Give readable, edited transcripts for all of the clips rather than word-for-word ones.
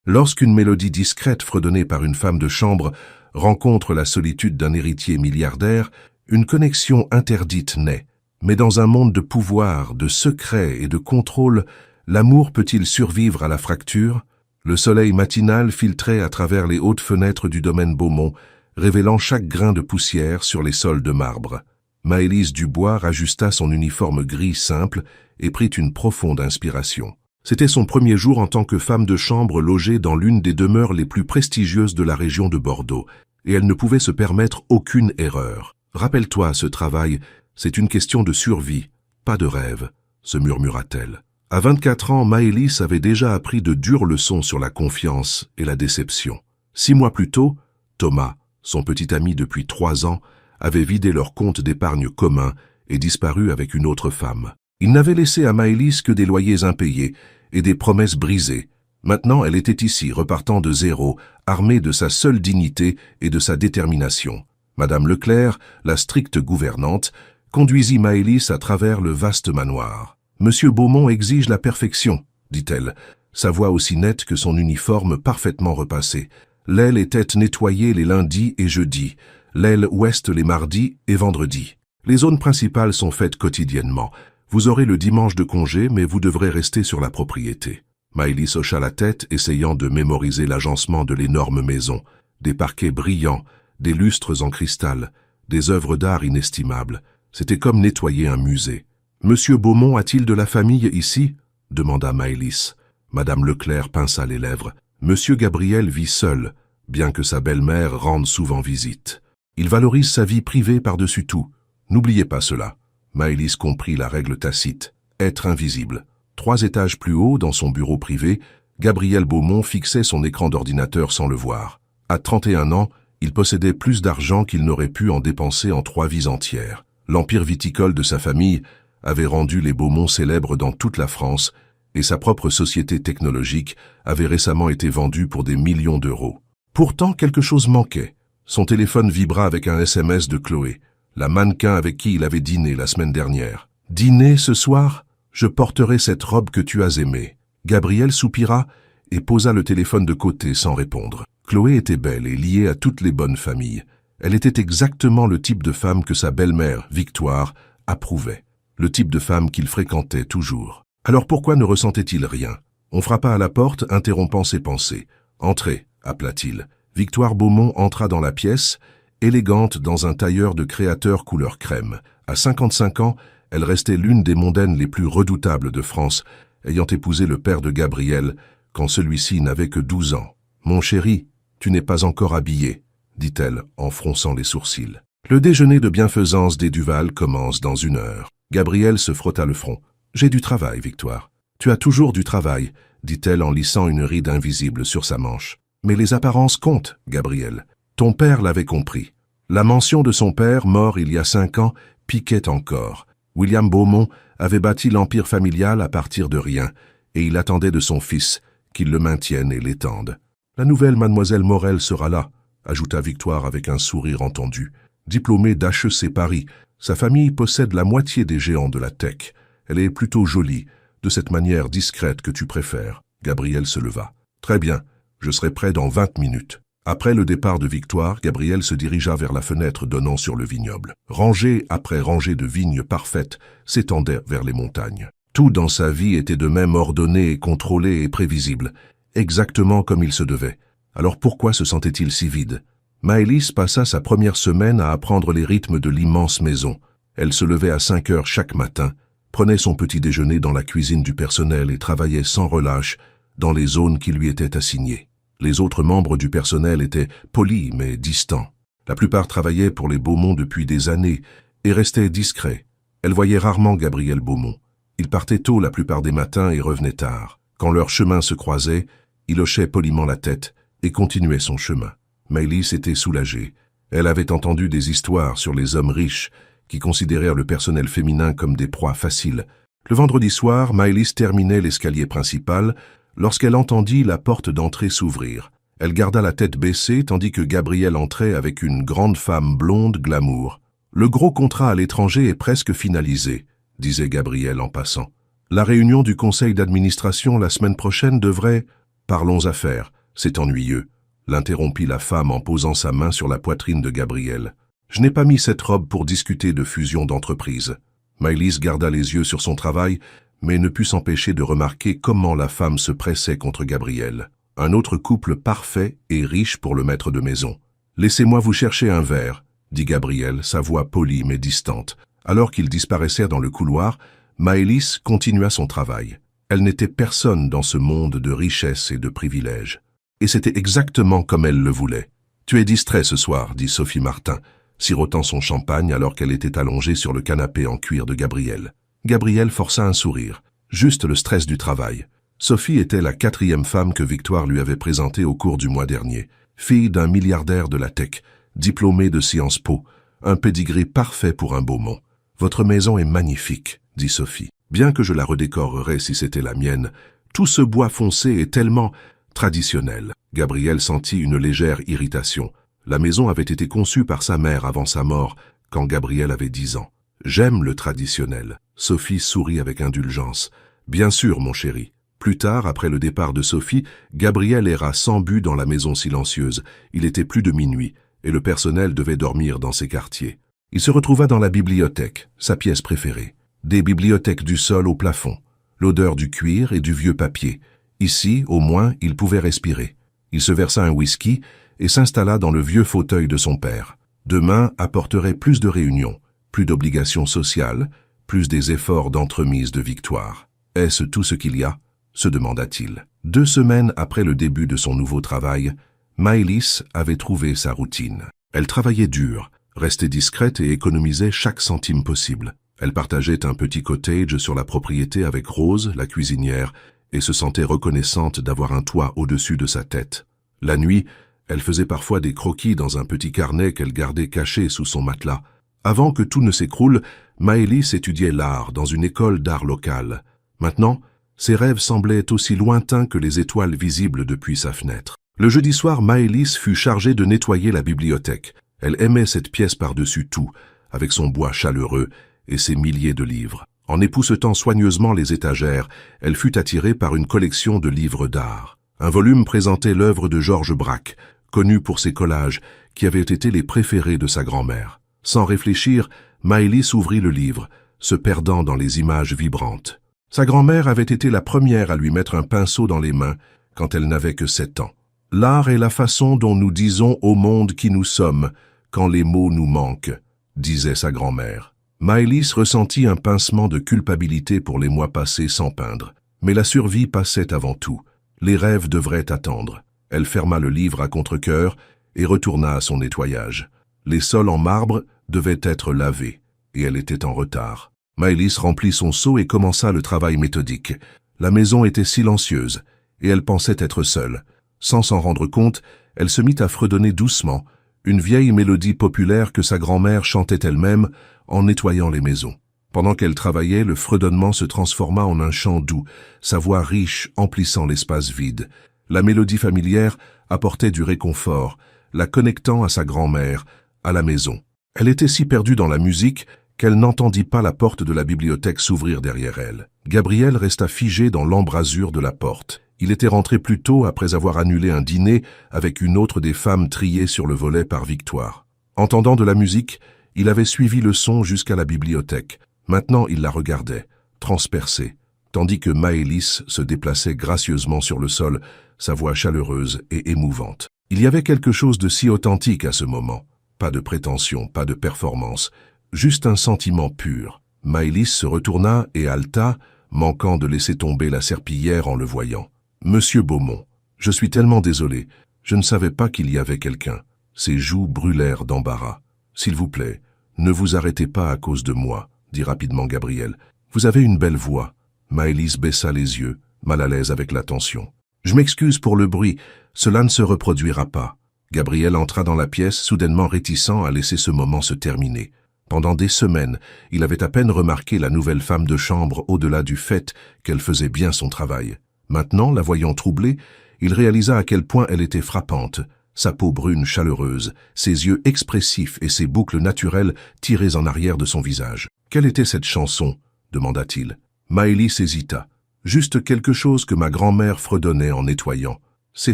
Lorsqu'une mélodie discrète fredonnée par une femme de chambre rencontre la solitude d'un héritier milliardaire, une connexion interdite naît. Mais dans un monde de pouvoir, de secrets et de contrôle, l'amour peut-il survivre à la fracture? Le soleil matinal filtrait à travers les hautes fenêtres du domaine Beaumont, révélant chaque grain de poussière sur les sols de marbre. Maëlys Dubois rajusta son uniforme gris simple et prit une profonde inspiration. C'était son premier jour en tant que femme de chambre logée dans l'une des demeures les plus prestigieuses de la région de Bordeaux, et elle ne pouvait se permettre aucune erreur. « Rappelle-toi, ce travail, c'est une question de survie, pas de rêve », se murmura-t-elle. À 24 ans, Maëlys avait déjà appris de dures leçons sur la confiance et la déception. 6 mois plus tôt, Thomas, son petit ami depuis 3 ans, avait vidé leur compte d'épargne commun et disparu avec une autre femme. Il n'avait laissé à Maëlys que des loyers impayés et des promesses brisées. Maintenant, elle était ici, repartant de zéro, armée de sa seule dignité et de sa détermination. Madame Leclerc, la stricte gouvernante, conduisit Maëlys à travers le vaste manoir. « Monsieur Beaumont exige la perfection », dit-elle, sa voix aussi nette que son uniforme parfaitement repassé. L'aile était nettoyée les lundis et jeudis, l'aile ouest les mardis et vendredis. Les zones principales sont faites quotidiennement. Vous aurez le dimanche de congé, mais vous devrez rester sur la propriété. Maëlys hocha la tête, essayant de mémoriser l'agencement de l'énorme maison. Des parquets brillants, des lustres en cristal, des œuvres d'art inestimables. C'était comme nettoyer un musée. « Monsieur Beaumont a-t-il de la famille ici ?» demanda Maëlys. Madame Leclerc pinça les lèvres. « Monsieur Gabriel vit seul, bien que sa belle-mère rende souvent visite. Il valorise sa vie privée par-dessus tout. N'oubliez pas cela. » Maëlys comprit la règle tacite, être invisible. 3 étages plus haut, dans son bureau privé, Gabriel Beaumont fixait son écran d'ordinateur sans le voir. À 31 ans, il possédait plus d'argent qu'il n'aurait pu en dépenser en 3 vies entières. L'empire viticole de sa famille avait rendu les Beaumont célèbres dans toute la France et sa propre société technologique avait récemment été vendue pour des millions d'euros. Pourtant, quelque chose manquait. Son téléphone vibra avec un SMS de Chloé, la mannequin avec qui il avait dîné la semaine dernière. « Dîner ce soir ? Je porterai cette robe que tu as aimée. » Gabriel soupira et posa le téléphone de côté sans répondre. Chloé était belle et liée à toutes les bonnes familles. Elle était exactement le type de femme que sa belle-mère, Victoire, approuvait. Le type de femme qu'il fréquentait toujours. Alors pourquoi ne ressentait-il rien? On frappa à la porte, interrompant ses pensées. « Entrez », appela-t-il. Victoire Beaumont entra dans la pièce, élégante dans un tailleur de créateur couleur crème. À 55 ans, elle restait l'une des mondaines les plus redoutables de France, ayant épousé le père de Gabriel quand celui-ci n'avait que 12 ans. « Mon chéri, tu n'es pas encore habillé », dit-elle en fronçant les sourcils. Le déjeuner de bienfaisance des Duval commence dans 1 heure. Gabriel se frotta le front. « J'ai du travail, Victoire. »« Tu as toujours du travail, » dit-elle en lissant une ride invisible sur sa manche. « Mais les apparences comptent, Gabriel. Ton père l'avait compris. » La mention de son père, mort il y a 5 ans, piquait encore. William Beaumont avait bâti l'empire familial à partir de rien, et il attendait de son fils qu'il le maintienne et l'étende. « La nouvelle mademoiselle Morel sera là », ajouta Victoire avec un sourire entendu. Diplômée d'HEC Paris, sa famille possède la moitié des géants de la tech. Elle est plutôt jolie, de cette manière discrète que tu préfères. Gabriel se leva. « Très bien, je serai prêt dans 20 minutes. » Après le départ de Victoire, Gabriel se dirigea vers la fenêtre donnant sur le vignoble. Rangée après rangée de vignes parfaites s'étendaient vers les montagnes. Tout dans sa vie était de même ordonné et contrôlé et prévisible, exactement comme il se devait. Alors pourquoi se sentait-il si vide? Maëlys passa sa première semaine à apprendre les rythmes de l'immense maison. Elle se levait à 5 heures chaque matin, prenait son petit déjeuner dans la cuisine du personnel et travaillait sans relâche dans les zones qui lui étaient assignées. Les autres membres du personnel étaient polis mais distants. La plupart travaillaient pour les Beaumont depuis des années et restaient discrets. Elle voyait rarement Gabriel Beaumont. Il partait tôt la plupart des matins et revenait tard. Quand leurs chemins se croisaient, il hochait poliment la tête et continuait son chemin. Maëlys était soulagée. Elle avait entendu des histoires sur les hommes riches qui considérèrent le personnel féminin comme des proies faciles. Le vendredi soir, Maëlys terminait l'escalier principal lorsqu'elle entendit la porte d'entrée s'ouvrir. Elle garda la tête baissée tandis que Gabriel entrait avec une grande femme blonde glamour. « Le gros contrat à l'étranger est presque finalisé », disait Gabriel en passant. « La réunion du conseil d'administration la semaine prochaine devrait… » Parlons affaires, c'est ennuyeux, l'interrompit la femme en posant sa main sur la poitrine de Gabriel. Je n'ai pas mis cette robe pour discuter de fusion d'entreprise. Maëlys garda les yeux sur son travail, mais ne put s'empêcher de remarquer comment la femme se pressait contre Gabriel. Un autre couple parfait et riche pour le maître de maison. « Laissez-moi vous chercher un verre », dit Gabriel, sa voix polie mais distante. Alors qu'ils disparaissaient dans le couloir, Maëlys continua son travail. Elle n'était personne dans ce monde de richesse et de privilèges. Et c'était exactement comme elle le voulait. « Tu es distrait ce soir », dit Sophie Martin, sirotant son champagne alors qu'elle était allongée sur le canapé en cuir de Gabriel. Gabriel força un sourire. Juste le stress du travail. Sophie était la 4e femme que Victoire lui avait présentée au cours du mois dernier. Fille d'un milliardaire de la tech, diplômée de Sciences Po, un pédigré parfait pour un Beaumont. « Votre maison est magnifique », dit Sophie. « Bien que je la redécorerais si c'était la mienne, tout ce bois foncé est tellement traditionnel. » Gabriel sentit une légère irritation. La maison avait été conçue par sa mère avant sa mort, quand Gabriel avait 10 ans. « J'aime le traditionnel. » Sophie sourit avec indulgence. « Bien sûr, mon chéri. » Plus tard, après le départ de Sophie, Gabriel erra sans but dans la maison silencieuse. Il était plus de minuit, et le personnel devait dormir dans ses quartiers. Il se retrouva dans la bibliothèque, sa pièce préférée. Des bibliothèques du sol au plafond, l'odeur du cuir et du vieux papier. Ici, au moins, il pouvait respirer. Il se versa un whisky et s'installa dans le vieux fauteuil de son père. Demain apporterait plus de réunions, plus d'obligations sociales, plus des efforts d'entremise de Victoire. Est-ce tout ce qu'il y a ? Se demanda-t-il. 2 semaines après le début de son nouveau travail, Maëlys avait trouvé sa routine. Elle travaillait dur, restait discrète et économisait chaque centime possible. Elle partageait un petit cottage sur la propriété avec Rose, la cuisinière, et se sentait reconnaissante d'avoir un toit au-dessus de sa tête. La nuit, elle faisait parfois des croquis dans un petit carnet qu'elle gardait caché sous son matelas. Avant que tout ne s'écroule, Maëlys étudiait l'art dans une école d'art locale. Maintenant, ses rêves semblaient aussi lointains que les étoiles visibles depuis sa fenêtre. Le jeudi soir, Maëlys fut chargée de nettoyer la bibliothèque. Elle aimait cette pièce par-dessus tout, avec son bois chaleureux et ses milliers de livres. En époussetant soigneusement les étagères, elle fut attirée par une collection de livres d'art. Un volume présentait l'œuvre de Georges Braque, connu pour ses collages, qui avaient été les préférés de sa grand-mère. Sans réfléchir, Maëlys ouvrit le livre, se perdant dans les images vibrantes. Sa grand-mère avait été la première à lui mettre un pinceau dans les mains quand elle n'avait que 7 ans. L'art est la façon dont nous disons au monde qui nous sommes quand les mots nous manquent, disait sa grand-mère. Maëlys ressentit un pincement de culpabilité pour les mois passés sans peindre. Mais la survie passait avant tout. Les rêves devraient attendre. Elle ferma le livre à contre-cœur et retourna à son nettoyage. Les sols en marbre devaient être lavés, et elle était en retard. Maëlys remplit son seau et commença le travail méthodique. La maison était silencieuse, et elle pensait être seule. Sans s'en rendre compte, elle se mit à fredonner doucement, une vieille mélodie populaire que sa grand-mère chantait elle-même en nettoyant les maisons. Pendant qu'elle travaillait, le fredonnement se transforma en un chant doux, sa voix riche emplissant l'espace vide. La mélodie familière apportait du réconfort, la connectant à sa grand-mère, à la maison. Elle était si perdue dans la musique qu'elle n'entendit pas la porte de la bibliothèque s'ouvrir derrière elle. Gabriel resta figé dans l'embrasure de la porte. Il était rentré plus tôt après avoir annulé un dîner avec une autre des femmes triées sur le volet par Victoire. Entendant de la musique, il avait suivi le son jusqu'à la bibliothèque. Maintenant, il la regardait, transpercée, tandis que Maëlys se déplaçait gracieusement sur le sol, sa voix chaleureuse et émouvante. Il y avait quelque chose de si authentique à ce moment. Pas de prétention, pas de performance, juste un sentiment pur. Maëlys se retourna et haleta, manquant de laisser tomber la serpillière en le voyant. « Monsieur Beaumont, je suis tellement désolé, je ne savais pas qu'il y avait quelqu'un. » Ses joues brûlèrent d'embarras. « S'il vous plaît, ne vous arrêtez pas à cause de moi, » dit rapidement Gabriel. « Vous avez une belle voix. » Maëlys baissa les yeux, mal à l'aise avec l'attention. « Je m'excuse pour le bruit, cela ne se reproduira pas. » Gabriel entra dans la pièce, soudainement réticent à laisser ce moment se terminer. Pendant des semaines, il avait à peine remarqué la nouvelle femme de chambre au-delà du fait qu'elle faisait bien son travail. Maintenant, la voyant troublée, il réalisa à quel point elle était frappante. Sa peau brune chaleureuse, ses yeux expressifs et ses boucles naturelles tirées en arrière de son visage. « Quelle était cette chanson ?» demanda-t-il. Maëlys hésita. Juste quelque chose que ma grand-mère fredonnait en nettoyant. C'est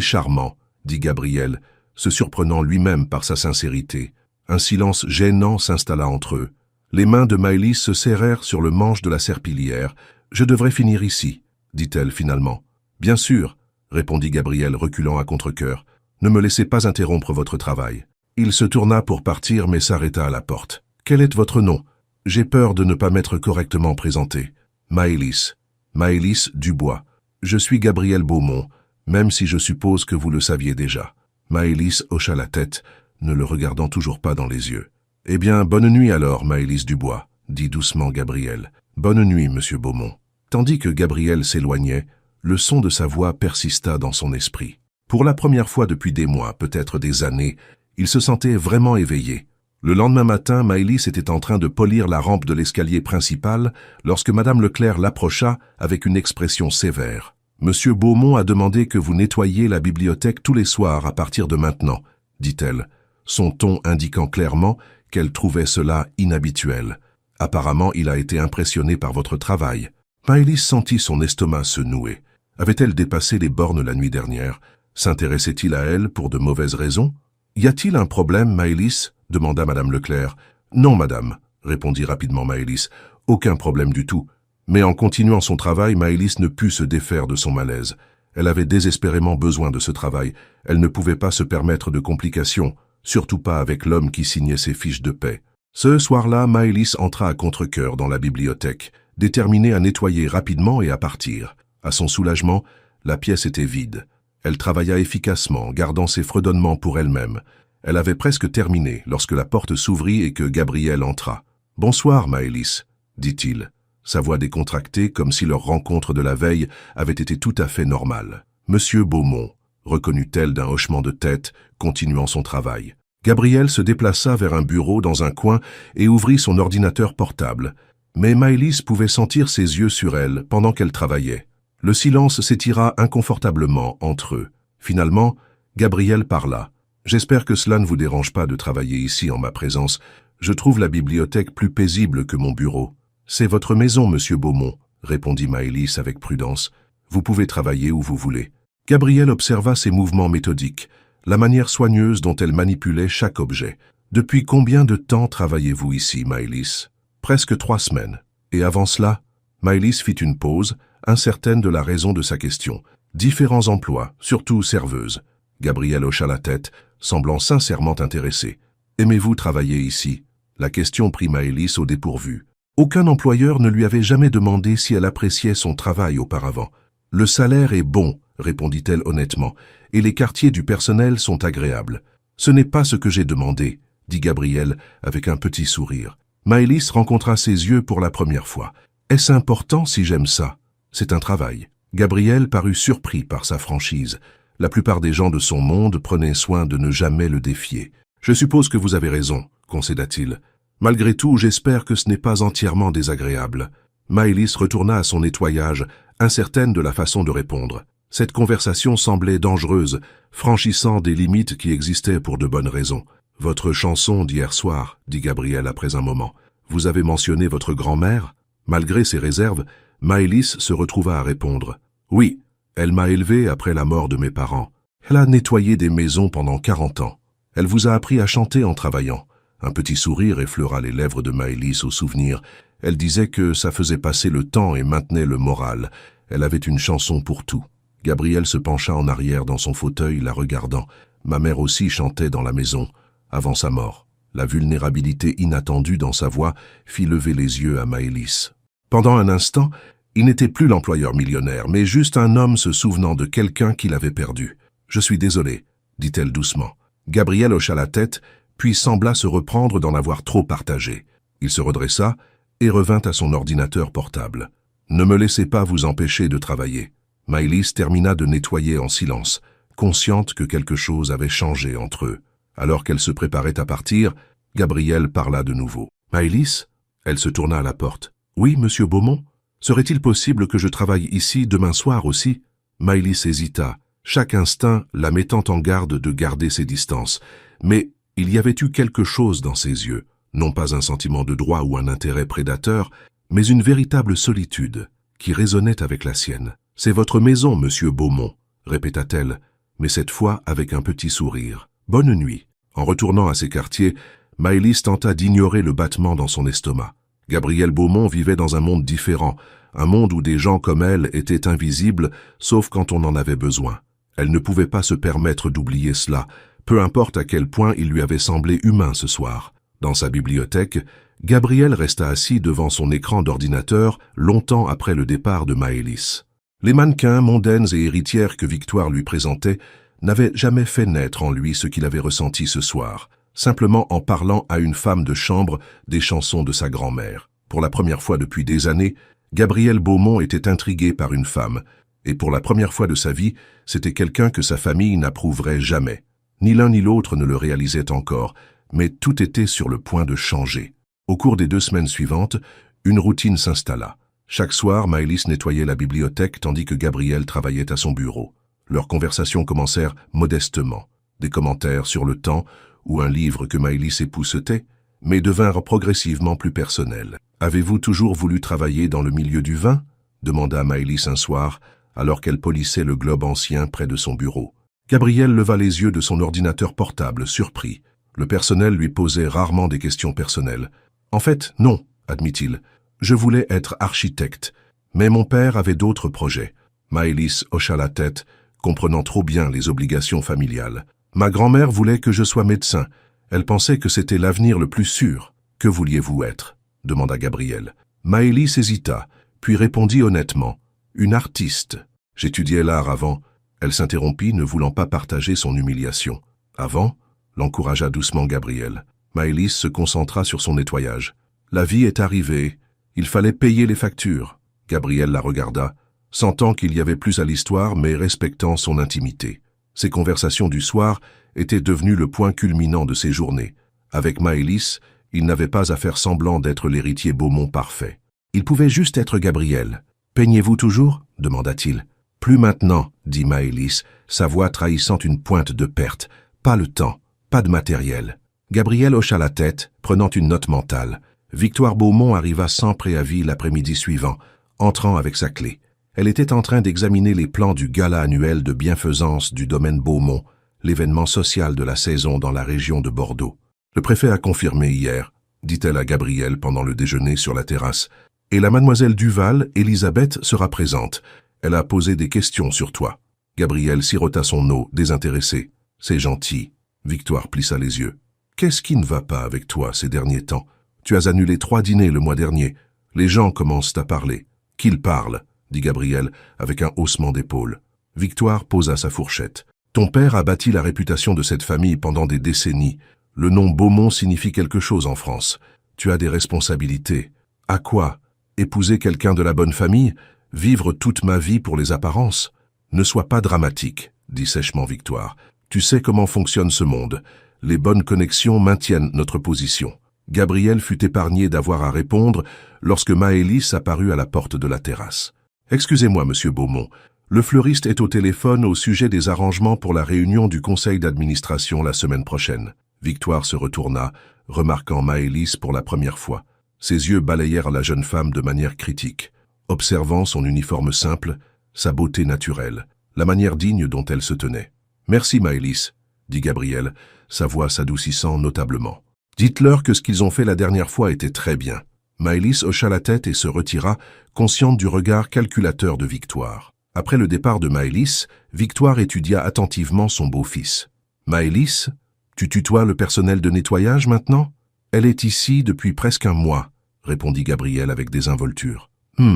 charmant, dit Gabriel, se surprenant lui-même par sa sincérité. Un silence gênant s'installa entre eux. Les mains de Maëlys se serrèrent sur le manche de la serpillière. « Je devrais finir ici, dit-elle finalement. « Bien sûr, répondit Gabriel, reculant à contre-cœur. Ne me laissez pas interrompre votre travail. Il se tourna pour partir, mais s'arrêta à la porte. Quel est votre nom? J'ai peur de ne pas m'être correctement présenté. Maëlys. Maëlys Dubois. Je suis Gabriel Beaumont, même si je suppose que vous le saviez déjà. Maëlys hocha la tête, ne le regardant toujours pas dans les yeux. Eh bien, bonne nuit alors, Maëlys Dubois, dit doucement Gabriel. Bonne nuit, monsieur Beaumont. Tandis que Gabriel s'éloignait, le son de sa voix persista dans son esprit. Pour la première fois depuis des mois, peut-être des années, il se sentait vraiment éveillé. Le lendemain matin, Maëlys était en train de polir la rampe de l'escalier principal lorsque Madame Leclerc l'approcha avec une expression sévère. « Monsieur Beaumont a demandé que vous nettoyiez la bibliothèque tous les soirs à partir de maintenant, » dit-elle, son ton indiquant clairement qu'elle trouvait cela inhabituel. « Apparemment, il a été impressionné par votre travail. » Maëlys sentit son estomac se nouer. Avait-elle dépassé les bornes la nuit dernière? S'intéressait-il à elle pour de mauvaises raisons? « Y a-t-il un problème, Maëlys » demanda Madame Leclerc. « Non, madame, » répondit rapidement Maëlys. « Aucun problème du tout. » Mais en continuant son travail, Maëlys ne put se défaire de son malaise. Elle avait désespérément besoin de ce travail. Elle ne pouvait pas se permettre de complications, surtout pas avec l'homme qui signait ses fiches de paie. Ce soir-là, Maëlys entra à contre-cœur dans la bibliothèque, déterminée à nettoyer rapidement et à partir. À son soulagement, la pièce était vide. Elle travailla efficacement, gardant ses fredonnements pour elle-même. Elle avait presque terminé lorsque la porte s'ouvrit et que Gabriel entra. « Bonsoir, Maëlys, » dit-il, sa voix décontractée comme si leur rencontre de la veille avait été tout à fait normale. « Monsieur Beaumont, » reconnut-elle d'un hochement de tête, continuant son travail. Gabriel se déplaça vers un bureau dans un coin et ouvrit son ordinateur portable. Mais Maëlys pouvait sentir ses yeux sur elle pendant qu'elle travaillait. Le silence s'étira inconfortablement entre eux. Finalement, Gabriel parla. « J'espère que cela ne vous dérange pas de travailler ici en ma présence. Je trouve la bibliothèque plus paisible que mon bureau. »« C'est votre maison, monsieur Beaumont, » répondit Maëlys avec prudence. « Vous pouvez travailler où vous voulez. » Gabriel observa ses mouvements méthodiques, la manière soigneuse dont elle manipulait chaque objet. « Depuis combien de temps travaillez-vous ici, Maëlys ?»« Presque 3 semaines. » Et avant cela, Maëlys fit une pause, incertaine de la raison de sa question. « Différents emplois, surtout serveuse. » Gabriel hocha la tête, semblant sincèrement intéressé. « Aimez-vous travailler ici ?» La question prit Maëlys au dépourvu. Aucun employeur ne lui avait jamais demandé si elle appréciait son travail auparavant. « Le salaire est bon, » répondit-elle honnêtement, « et les quartiers du personnel sont agréables. »« Ce n'est pas ce que j'ai demandé, » dit Gabriel avec un petit sourire. Maëlys rencontra ses yeux pour la première fois. « Est-ce important si j'aime ça? C'est un travail. » Gabriel parut surpris par sa franchise. La plupart des gens de son monde prenaient soin de ne jamais le défier. « Je suppose que vous avez raison, » concéda-t-il. « Malgré tout, j'espère que ce n'est pas entièrement désagréable. » Maëlys retourna à son nettoyage, incertaine de la façon de répondre. Cette conversation semblait dangereuse, franchissant des limites qui existaient pour de bonnes raisons. « Votre chanson d'hier soir, » dit Gabriel après un moment. « Vous avez mentionné votre grand-mère ?» Malgré ses réserves, Maëlys se retrouva à répondre. « Oui, elle m'a élevé après la mort de mes parents. Elle a nettoyé des maisons pendant 40 ans. Elle vous a appris à chanter en travaillant. » Un petit sourire effleura les lèvres de Maëlys au souvenir. Elle disait que ça faisait passer le temps et maintenait le moral. Elle avait une chanson pour tout. Gabriel se pencha en arrière dans son fauteuil, la regardant. Ma mère aussi chantait dans la maison, avant sa mort. La vulnérabilité inattendue dans sa voix fit lever les yeux à Maëlys. Pendant un instant, il n'était plus l'employeur millionnaire, mais juste un homme se souvenant de quelqu'un qu'il avait perdu. « Je suis désolé, » dit-elle doucement. Gabriel hocha la tête, puis sembla se reprendre d'en avoir trop partagé. Il se redressa et revint à son ordinateur portable. « Ne me laissez pas vous empêcher de travailler. » Maëlys termina de nettoyer en silence, consciente que quelque chose avait changé entre eux. Alors qu'elle se préparait à partir, Gabriel parla de nouveau. « Maëlys ?» Elle se tourna à la porte. « Oui, monsieur Beaumont? Serait-il possible que je travaille ici demain soir aussi ?» Maëlys hésita, chaque instinct la mettant en garde de garder ses distances. Mais il y avait eu quelque chose dans ses yeux, non pas un sentiment de droit ou un intérêt prédateur, mais une véritable solitude, qui résonnait avec la sienne. « C'est votre maison, monsieur Beaumont », répéta-t-elle, mais cette fois avec un petit sourire. « Bonne nuit ». En retournant à ses quartiers, Maëlys tenta d'ignorer le battement dans son estomac. Gabrielle Beaumont vivait dans un monde différent, un monde où des gens comme elle étaient invisibles, sauf quand on en avait besoin. Elle ne pouvait pas se permettre d'oublier cela, peu importe à quel point il lui avait semblé humain ce soir. Dans sa bibliothèque, Gabrielle resta assis devant son écran d'ordinateur longtemps après le départ de Maëlys. Les mannequins mondaines et héritières que Victoire lui présentait n'avaient jamais fait naître en lui ce qu'il avait ressenti ce soir, simplement en parlant à une femme de chambre des chansons de sa grand-mère. Pour la première fois depuis des années, Gabrielle Beaumont était intriguée par une femme, et pour la première fois de sa vie, c'était quelqu'un que sa famille n'approuverait jamais. Ni l'un ni l'autre ne le réalisait encore, mais tout était sur le point de changer. Au cours des 2 semaines suivantes, une routine s'installa. Chaque soir, Maëlys nettoyait la bibliothèque tandis que Gabrielle travaillait à son bureau. Leurs conversations commencèrent modestement. Des commentaires sur le temps ou un livre que Maëlys époussetait, mais devinrent progressivement plus personnels. « Avez-vous toujours voulu travailler dans le milieu du vin ?» demanda Maëlys un soir, alors qu'elle polissait le globe ancien près de son bureau. Gabrielle leva les yeux de son ordinateur portable, surpris. Le personnel lui posait rarement des questions personnelles. « En fait, non, admit-il. Je voulais être architecte, mais mon père avait d'autres projets. » Maëlys hocha la tête, comprenant trop bien les obligations familiales. « Ma grand-mère voulait que je sois médecin. Elle pensait que c'était l'avenir le plus sûr. Que vouliez-vous être ?» demanda Gabrielle. Maëlys hésita, puis répondit honnêtement. « Une artiste. J'étudiais l'art avant. » Elle s'interrompit, ne voulant pas partager son humiliation. « Avant ?» l'encouragea doucement Gabrielle. Maëlys se concentra sur son nettoyage. « La vie est arrivée. Il fallait payer les factures. » Gabrielle la regarda, sentant qu'il y avait plus à l'histoire, mais respectant son intimité. Ces conversations du soir étaient devenues le point culminant de ses journées. Avec Maëlys, il n'avait pas à faire semblant d'être l'héritier Beaumont parfait. Il pouvait juste être Gabrielle. « Peignez-vous toujours ?» demanda-t-il. « Plus maintenant, » dit Maëlys, sa voix trahissant une pointe de perte. « Pas le temps, pas de matériel. » Gabrielle hocha la tête, prenant une note mentale. Victoire Beaumont arriva sans préavis l'après-midi suivant, entrant avec sa clé. Elle était en train d'examiner les plans du gala annuel de bienfaisance du domaine Beaumont, l'événement social de la saison dans la région de Bordeaux. « Le préfet a confirmé hier, » dit-elle à Gabrielle pendant le déjeuner sur la terrasse. « Et la mademoiselle Duval, Elisabeth, sera présente. Elle a posé des questions sur toi. » Gabrielle sirota son eau, désintéressée. « C'est gentil. » Victoire plissa les yeux. « Qu'est-ce qui ne va pas avec toi ces derniers temps ? Tu as annulé 3 dîners le mois dernier. Les gens commencent à parler. »« Qu'ils parlent » dit Gabrielle avec un haussement d'épaule. Victoire posa sa fourchette. « Ton père a bâti la réputation de cette famille pendant des décennies. Le nom Beaumont signifie quelque chose en France. Tu as des responsabilités. À quoi ? Épouser quelqu'un de la bonne famille ? Vivre toute ma vie pour les apparences ? Ne sois pas dramatique, dit sèchement Victoire. Tu sais comment fonctionne ce monde. Les bonnes connexions maintiennent notre position. » Gabrielle fut épargnée d'avoir à répondre lorsque Maëlys apparut à la porte de la terrasse. « Excusez-moi, monsieur Beaumont. Le fleuriste est au téléphone au sujet des arrangements pour la réunion du conseil d'administration la semaine prochaine. » Victoire se retourna, remarquant Maëlys pour la première fois. Ses yeux balayèrent la jeune femme de manière critique, observant son uniforme simple, sa beauté naturelle, la manière digne dont elle se tenait. « Merci, Maëlys, » dit Gabrielle, sa voix s'adoucissant notablement. « Dites-leur que ce qu'ils ont fait la dernière fois était très bien. » Maëlys hocha la tête et se retira, consciente du regard calculateur de Victoire. Après le départ de Maëlys, Victoire étudia attentivement son beau-fils. « Maëlys, tu tutoies le personnel de nettoyage maintenant ? » « Elle est ici depuis presque un mois, » répondit Gabrielle avec désinvolture.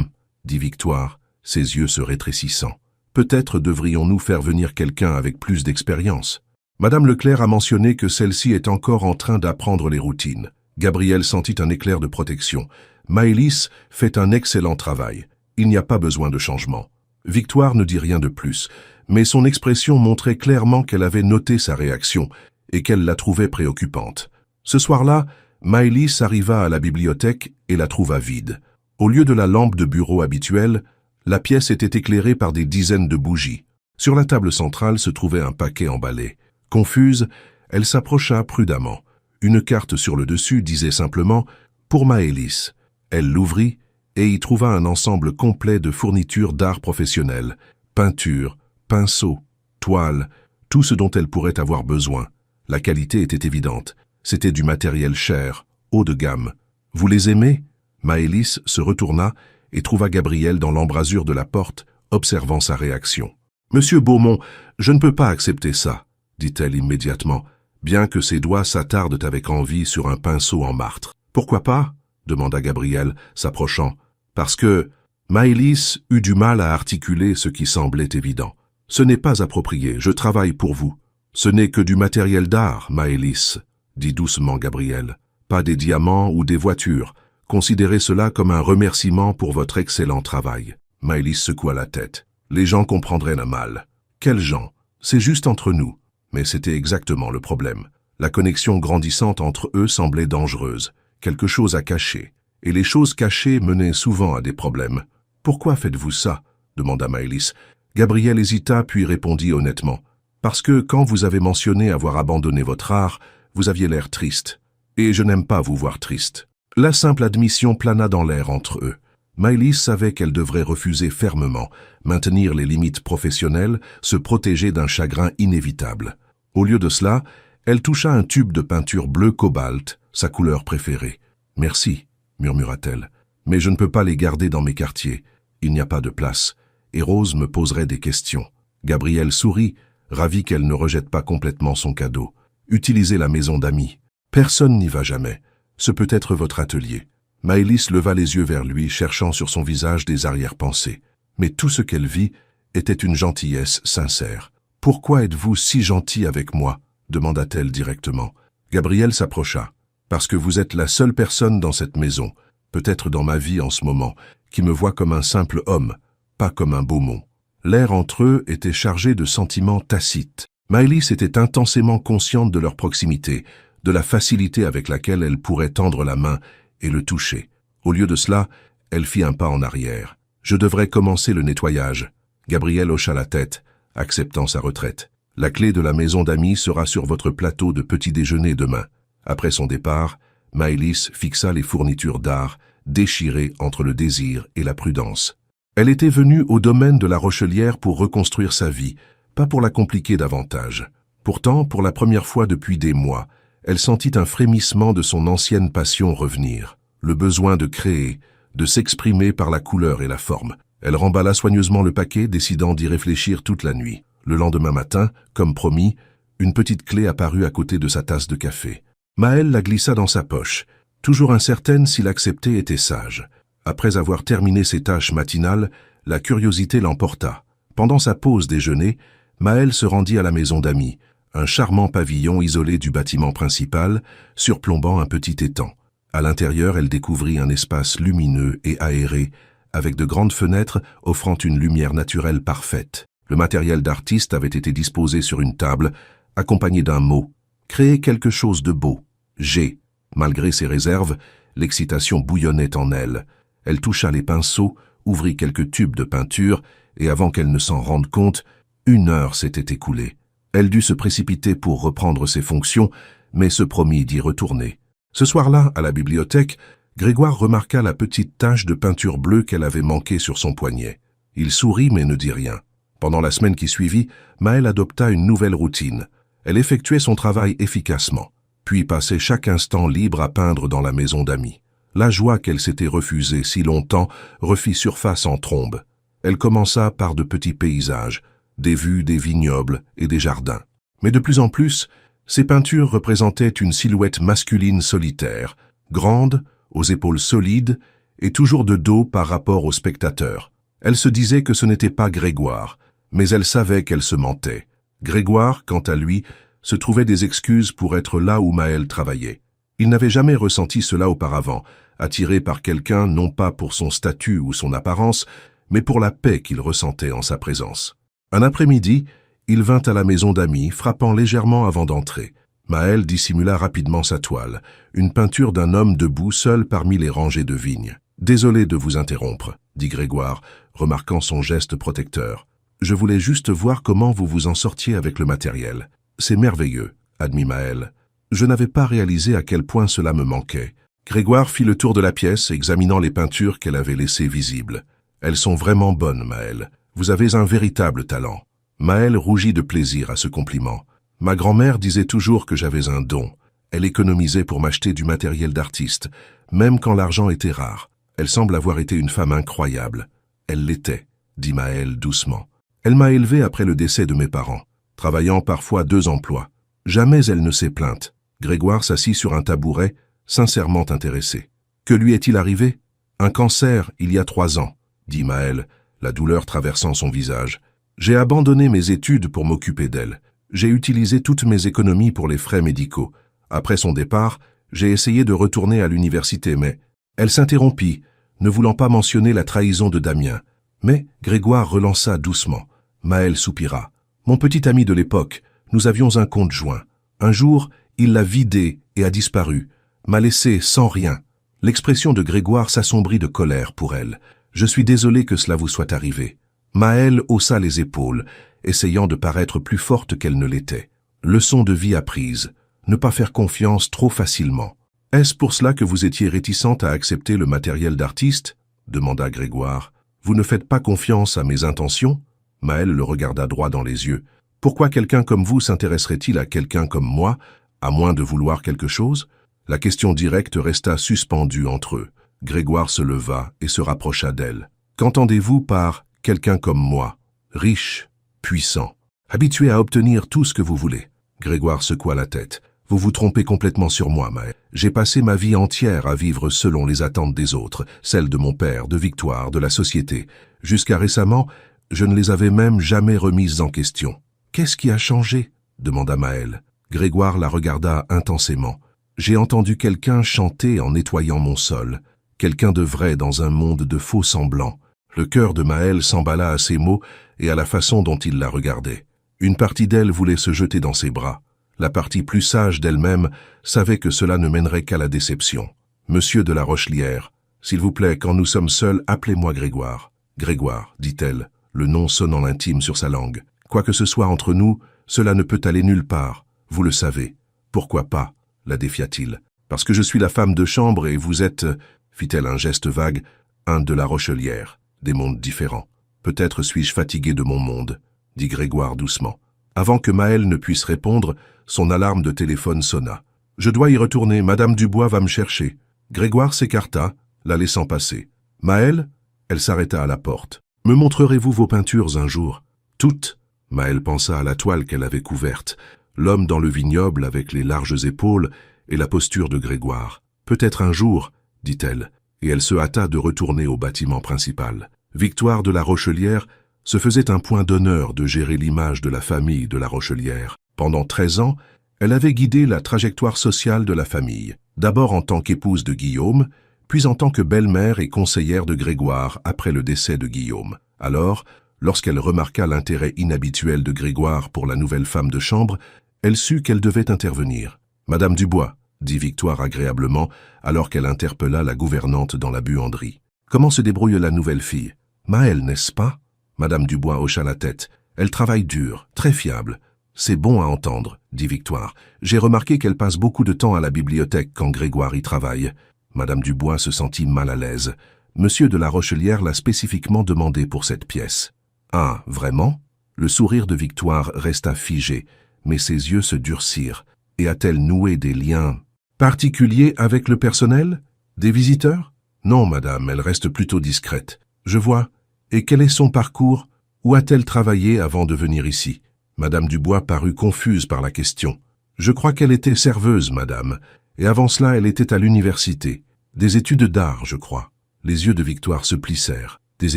« dit Victoire, ses yeux se rétrécissant. « Peut-être devrions-nous faire venir quelqu'un avec plus d'expérience. » Madame Leclerc a mentionné que celle-ci est encore en train d'apprendre les routines. Gabrielle sentit un éclair de protection. Maëlys fait un excellent travail. Il n'y a pas besoin de changement. Victoire ne dit rien de plus, mais son expression montrait clairement qu'elle avait noté sa réaction et qu'elle la trouvait préoccupante. Ce soir-là, Maëlys arriva à la bibliothèque et la trouva vide. Au lieu de la lampe de bureau habituelle, la pièce était éclairée par des dizaines de bougies. Sur la table centrale se trouvait un paquet emballé. Confuse, elle s'approcha prudemment. Une carte sur le dessus disait simplement « Pour Maëlys ». Elle l'ouvrit, et y trouva un ensemble complet de fournitures d'art professionnel, peinture, pinceaux, toiles, tout ce dont elle pourrait avoir besoin. La qualité était évidente. C'était du matériel cher, haut de gamme. « Vous les aimez ?» Maëlys se retourna et trouva Gabriel dans l'embrasure de la porte, observant sa réaction. « Monsieur Beaumont, je ne peux pas accepter ça, » dit-elle immédiatement, bien que ses doigts s'attardent avec envie sur un pinceau en martre. « Pourquoi pas ?» demanda Gabriel, s'approchant. « Parce que... » Maëlys eut du mal à articuler ce qui semblait évident. « Ce n'est pas approprié, je travaille pour vous. »« Ce n'est que du matériel d'art, Maëlys, » dit doucement Gabriel. « Pas des diamants ou des voitures. Considérez cela comme un remerciement pour votre excellent travail. » Maëlys secoua la tête. « Les gens comprendraient la mal. »« Quels gens? C'est juste entre nous. » Mais c'était exactement le problème. La connexion grandissante entre eux semblait dangereuse. Quelque chose à cacher. Et les choses cachées menaient souvent à des problèmes. « Pourquoi faites-vous ça ?» demanda Maëlys. Gabriel hésita puis répondit honnêtement. « Parce que quand vous avez mentionné avoir abandonné votre art, vous aviez l'air triste. Et je n'aime pas vous voir triste. » La simple admission plana dans l'air entre eux. Maëlys savait qu'elle devrait refuser fermement, maintenir les limites professionnelles, se protéger d'un chagrin inévitable. Au lieu de cela, elle toucha un tube de peinture bleu cobalt, sa couleur préférée. « Merci », murmura-t-elle, « mais je ne peux pas les garder dans mes quartiers. Il n'y a pas de place. Et Rose me poserait des questions. » Gabriel sourit, ravi qu'elle ne rejette pas complètement son cadeau. « Utilisez la maison d'amis. Personne n'y va jamais. Ce peut être votre atelier. » Maëlys leva les yeux vers lui, cherchant sur son visage des arrière-pensées. Mais tout ce qu'elle vit était une gentillesse sincère. « Pourquoi êtes-vous si gentil avec moi ?» demanda-t-elle directement. Gabriel s'approcha. « Parce que vous êtes la seule personne dans cette maison, peut-être dans ma vie en ce moment, qui me voit comme un simple homme, pas comme un Beaumont. » L'air entre eux était chargé de sentiments tacites. Maëlys était intensément consciente de leur proximité, de la facilité avec laquelle elle pourrait tendre la main et le toucher. Au lieu de cela, elle fit un pas en arrière. « Je devrais commencer le nettoyage. » Gabriel hocha la tête, acceptant sa retraite. « La clé de la maison d'amis sera sur votre plateau de petit déjeuner demain. » Après son départ, Maëlys fixa les fournitures d'art, déchirées entre le désir et la prudence. Elle était venue au domaine de la Rochelière pour reconstruire sa vie, pas pour la compliquer davantage. Pourtant, pour la première fois depuis des mois, elle sentit un frémissement de son ancienne passion revenir, le besoin de créer, de s'exprimer par la couleur et la forme. Elle remballa soigneusement le paquet, décidant d'y réfléchir toute la nuit. Le lendemain matin, comme promis, une petite clé apparut à côté de sa tasse de café. Maëlle la glissa dans sa poche, toujours incertaine si l'accepter était sage. Après avoir terminé ses tâches matinales, la curiosité l'emporta. Pendant sa pause déjeuner, Maëlle se rendit à la maison d'amis, un charmant pavillon isolé du bâtiment principal, surplombant un petit étang. À l'intérieur, elle découvrit un espace lumineux et aéré, avec de grandes fenêtres offrant une lumière naturelle parfaite. Le matériel d'artiste avait été disposé sur une table, accompagné d'un mot. Créer quelque chose de beau. G. Malgré ses réserves, l'excitation bouillonnait en elle. Elle toucha les pinceaux, ouvrit quelques tubes de peinture, et avant qu'elle ne s'en rende compte, 1 heure s'était écoulée. Elle dut se précipiter pour reprendre ses fonctions, mais se promit d'y retourner. Ce soir-là, à la bibliothèque, Grégoire remarqua la petite tache de peinture bleue qu'elle avait manquée sur son poignet. Il sourit mais ne dit rien. Pendant la semaine qui suivit, Maëlle adopta une nouvelle routine. Elle effectuait son travail efficacement, puis passait chaque instant libre à peindre dans la maison d'amis. La joie qu'elle s'était refusée si longtemps refit surface en trombe. Elle commença par de petits paysages, des vues des vignobles et des jardins. Mais de plus en plus, ses peintures représentaient une silhouette masculine solitaire, grande, aux épaules solides et toujours de dos par rapport au spectateur. Elle se disait que ce n'était pas Grégoire, mais elle savait qu'elle se mentait. Grégoire, quant à lui, se trouvait des excuses pour être là où Maëlle travaillait. Il n'avait jamais ressenti cela auparavant, attiré par quelqu'un non pas pour son statut ou son apparence, mais pour la paix qu'il ressentait en sa présence. Un après-midi, il vint à la maison d'amis, frappant légèrement avant d'entrer. Maëlle dissimula rapidement sa toile, une peinture d'un homme debout seul parmi les rangées de vignes. « Désolé de vous interrompre », dit Grégoire, remarquant son geste protecteur. « Je voulais juste voir comment vous vous en sortiez avec le matériel. »« C'est merveilleux », admit Maëlle. « Je n'avais pas réalisé à quel point cela me manquait. Grégoire fit le tour de la pièce, examinant les peintures qu'elle avait laissées visibles. Elles sont vraiment bonnes, Maëlle. Vous avez un véritable talent. Maëlle rougit de plaisir à ce compliment. Ma grand-mère disait toujours que j'avais un don. Elle économisait pour m'acheter du matériel d'artiste, même quand l'argent était rare. Elle semble avoir été une femme incroyable. Elle l'était, dit Maëlle doucement. Elle m'a élevé après le décès de mes parents, travaillant parfois 2 emplois. Jamais elle ne s'est plainte. Grégoire s'assit sur un tabouret, sincèrement intéressé. Que lui est-il arrivé? Un cancer, il y a 3 ans, dit Maëlle, la douleur traversant son visage. J'ai abandonné mes études pour m'occuper d'elle. J'ai utilisé toutes mes économies pour les frais médicaux. Après son départ, j'ai essayé de retourner à l'université, mais elle s'interrompit, ne voulant pas mentionner la trahison de Damien. Mais Grégoire relança doucement. Maëlle soupira. Mon petit ami de l'époque, nous avions un compte joint. Un jour, il l'a vidé et a disparu, m'a laissé sans rien. L'expression de Grégoire s'assombrit de colère pour elle. Je suis désolé que cela vous soit arrivé. Maëlle haussa les épaules, essayant de paraître plus forte qu'elle ne l'était. Leçon de vie apprise. Ne pas faire confiance trop facilement. Est-ce pour cela que vous étiez réticente à accepter le matériel d'artiste? Demanda Grégoire. Vous ne faites pas confiance à mes intentions? Maëlle le regarda droit dans les yeux. Pourquoi quelqu'un comme vous s'intéresserait-il à quelqu'un comme moi, à moins de vouloir quelque chose? La question directe resta suspendue entre eux. Grégoire se leva et se rapprocha d'elle. Qu'entendez-vous par « quelqu'un comme moi » ? Riche, puissant, habitué à obtenir tout ce que vous voulez. Grégoire secoua la tête. Vous vous trompez complètement sur moi, Maëlle. J'ai passé ma vie entière à vivre selon les attentes des autres, celles de mon père, de Victoire, de la société. Jusqu'à récemment, je ne les avais même jamais remises en question. Qu'est-ce qui a changé? Demanda Maëlle. Grégoire la regarda intensément. J'ai entendu quelqu'un chanter en nettoyant mon sol. Quelqu'un de vrai dans un monde de faux semblants. Le cœur de Maëlle s'emballa à ces mots et à la façon dont il la regardait. Une partie d'elle voulait se jeter dans ses bras. La partie plus sage d'elle-même savait que cela ne mènerait qu'à la déception. Monsieur de la Rochelière, s'il vous plaît, quand nous sommes seuls, appelez-moi Grégoire. Grégoire, dit-elle, le nom sonnant l'intime sur sa langue. Quoi que ce soit entre nous, cela ne peut aller nulle part. Vous le savez. Pourquoi pas? La défia-t-il. Parce que je suis la femme de chambre et vous êtes, fit-elle un geste vague, un de la Rochelière. Des mondes différents. Peut-être suis-je fatigué de mon monde, dit Grégoire doucement. Avant que Maëlle ne puisse répondre, son alarme de téléphone sonna. Je dois y retourner, Madame Dubois va me chercher. Grégoire s'écarta, la laissant passer. Maëlle? Elle s'arrêta à la porte. Me montrerez-vous vos peintures un jour? Toutes? Maëlle pensa à la toile qu'elle avait couverte, l'homme dans le vignoble avec les larges épaules et la posture de Grégoire. Peut-être un jour, dit-elle, et elle se hâta de retourner au bâtiment principal. Victoire de la Rochelière se faisait un point d'honneur de gérer l'image de la famille de la Rochelière. Pendant 13 ans, elle avait guidé la trajectoire sociale de la famille, d'abord en tant qu'épouse de Guillaume, puis en tant que belle-mère et conseillère de Grégoire après le décès de Guillaume. Alors, lorsqu'elle remarqua l'intérêt inhabituel de Grégoire pour la nouvelle femme de chambre, elle sut qu'elle devait intervenir. « Madame Dubois », dit Victoire agréablement, alors qu'elle interpella la gouvernante dans la buanderie. « Comment se débrouille la nouvelle fille? Maëlle, n'est-ce pas ?» Madame Dubois hocha la tête. « Elle travaille dur, très fiable. »« C'est bon à entendre, » dit Victoire. « J'ai remarqué qu'elle passe beaucoup de temps à la bibliothèque quand Grégoire y travaille. » Madame Dubois se sentit mal à l'aise. Monsieur de la Rochelière l'a spécifiquement demandé pour cette pièce. « Ah, vraiment ?» Le sourire de Victoire resta figé, mais ses yeux se durcirent. Et a-t-elle noué des liens particuliers avec le personnel? Des visiteurs? Non, madame, elle reste plutôt discrète. Je vois. Et quel est son parcours? Où a-t-elle travaillé avant de venir ici? Madame Dubois parut confuse par la question. Je crois qu'elle était serveuse, madame. Et avant cela, elle était à l'université. Des études d'art, je crois. Les yeux de Victoire se plissèrent. Des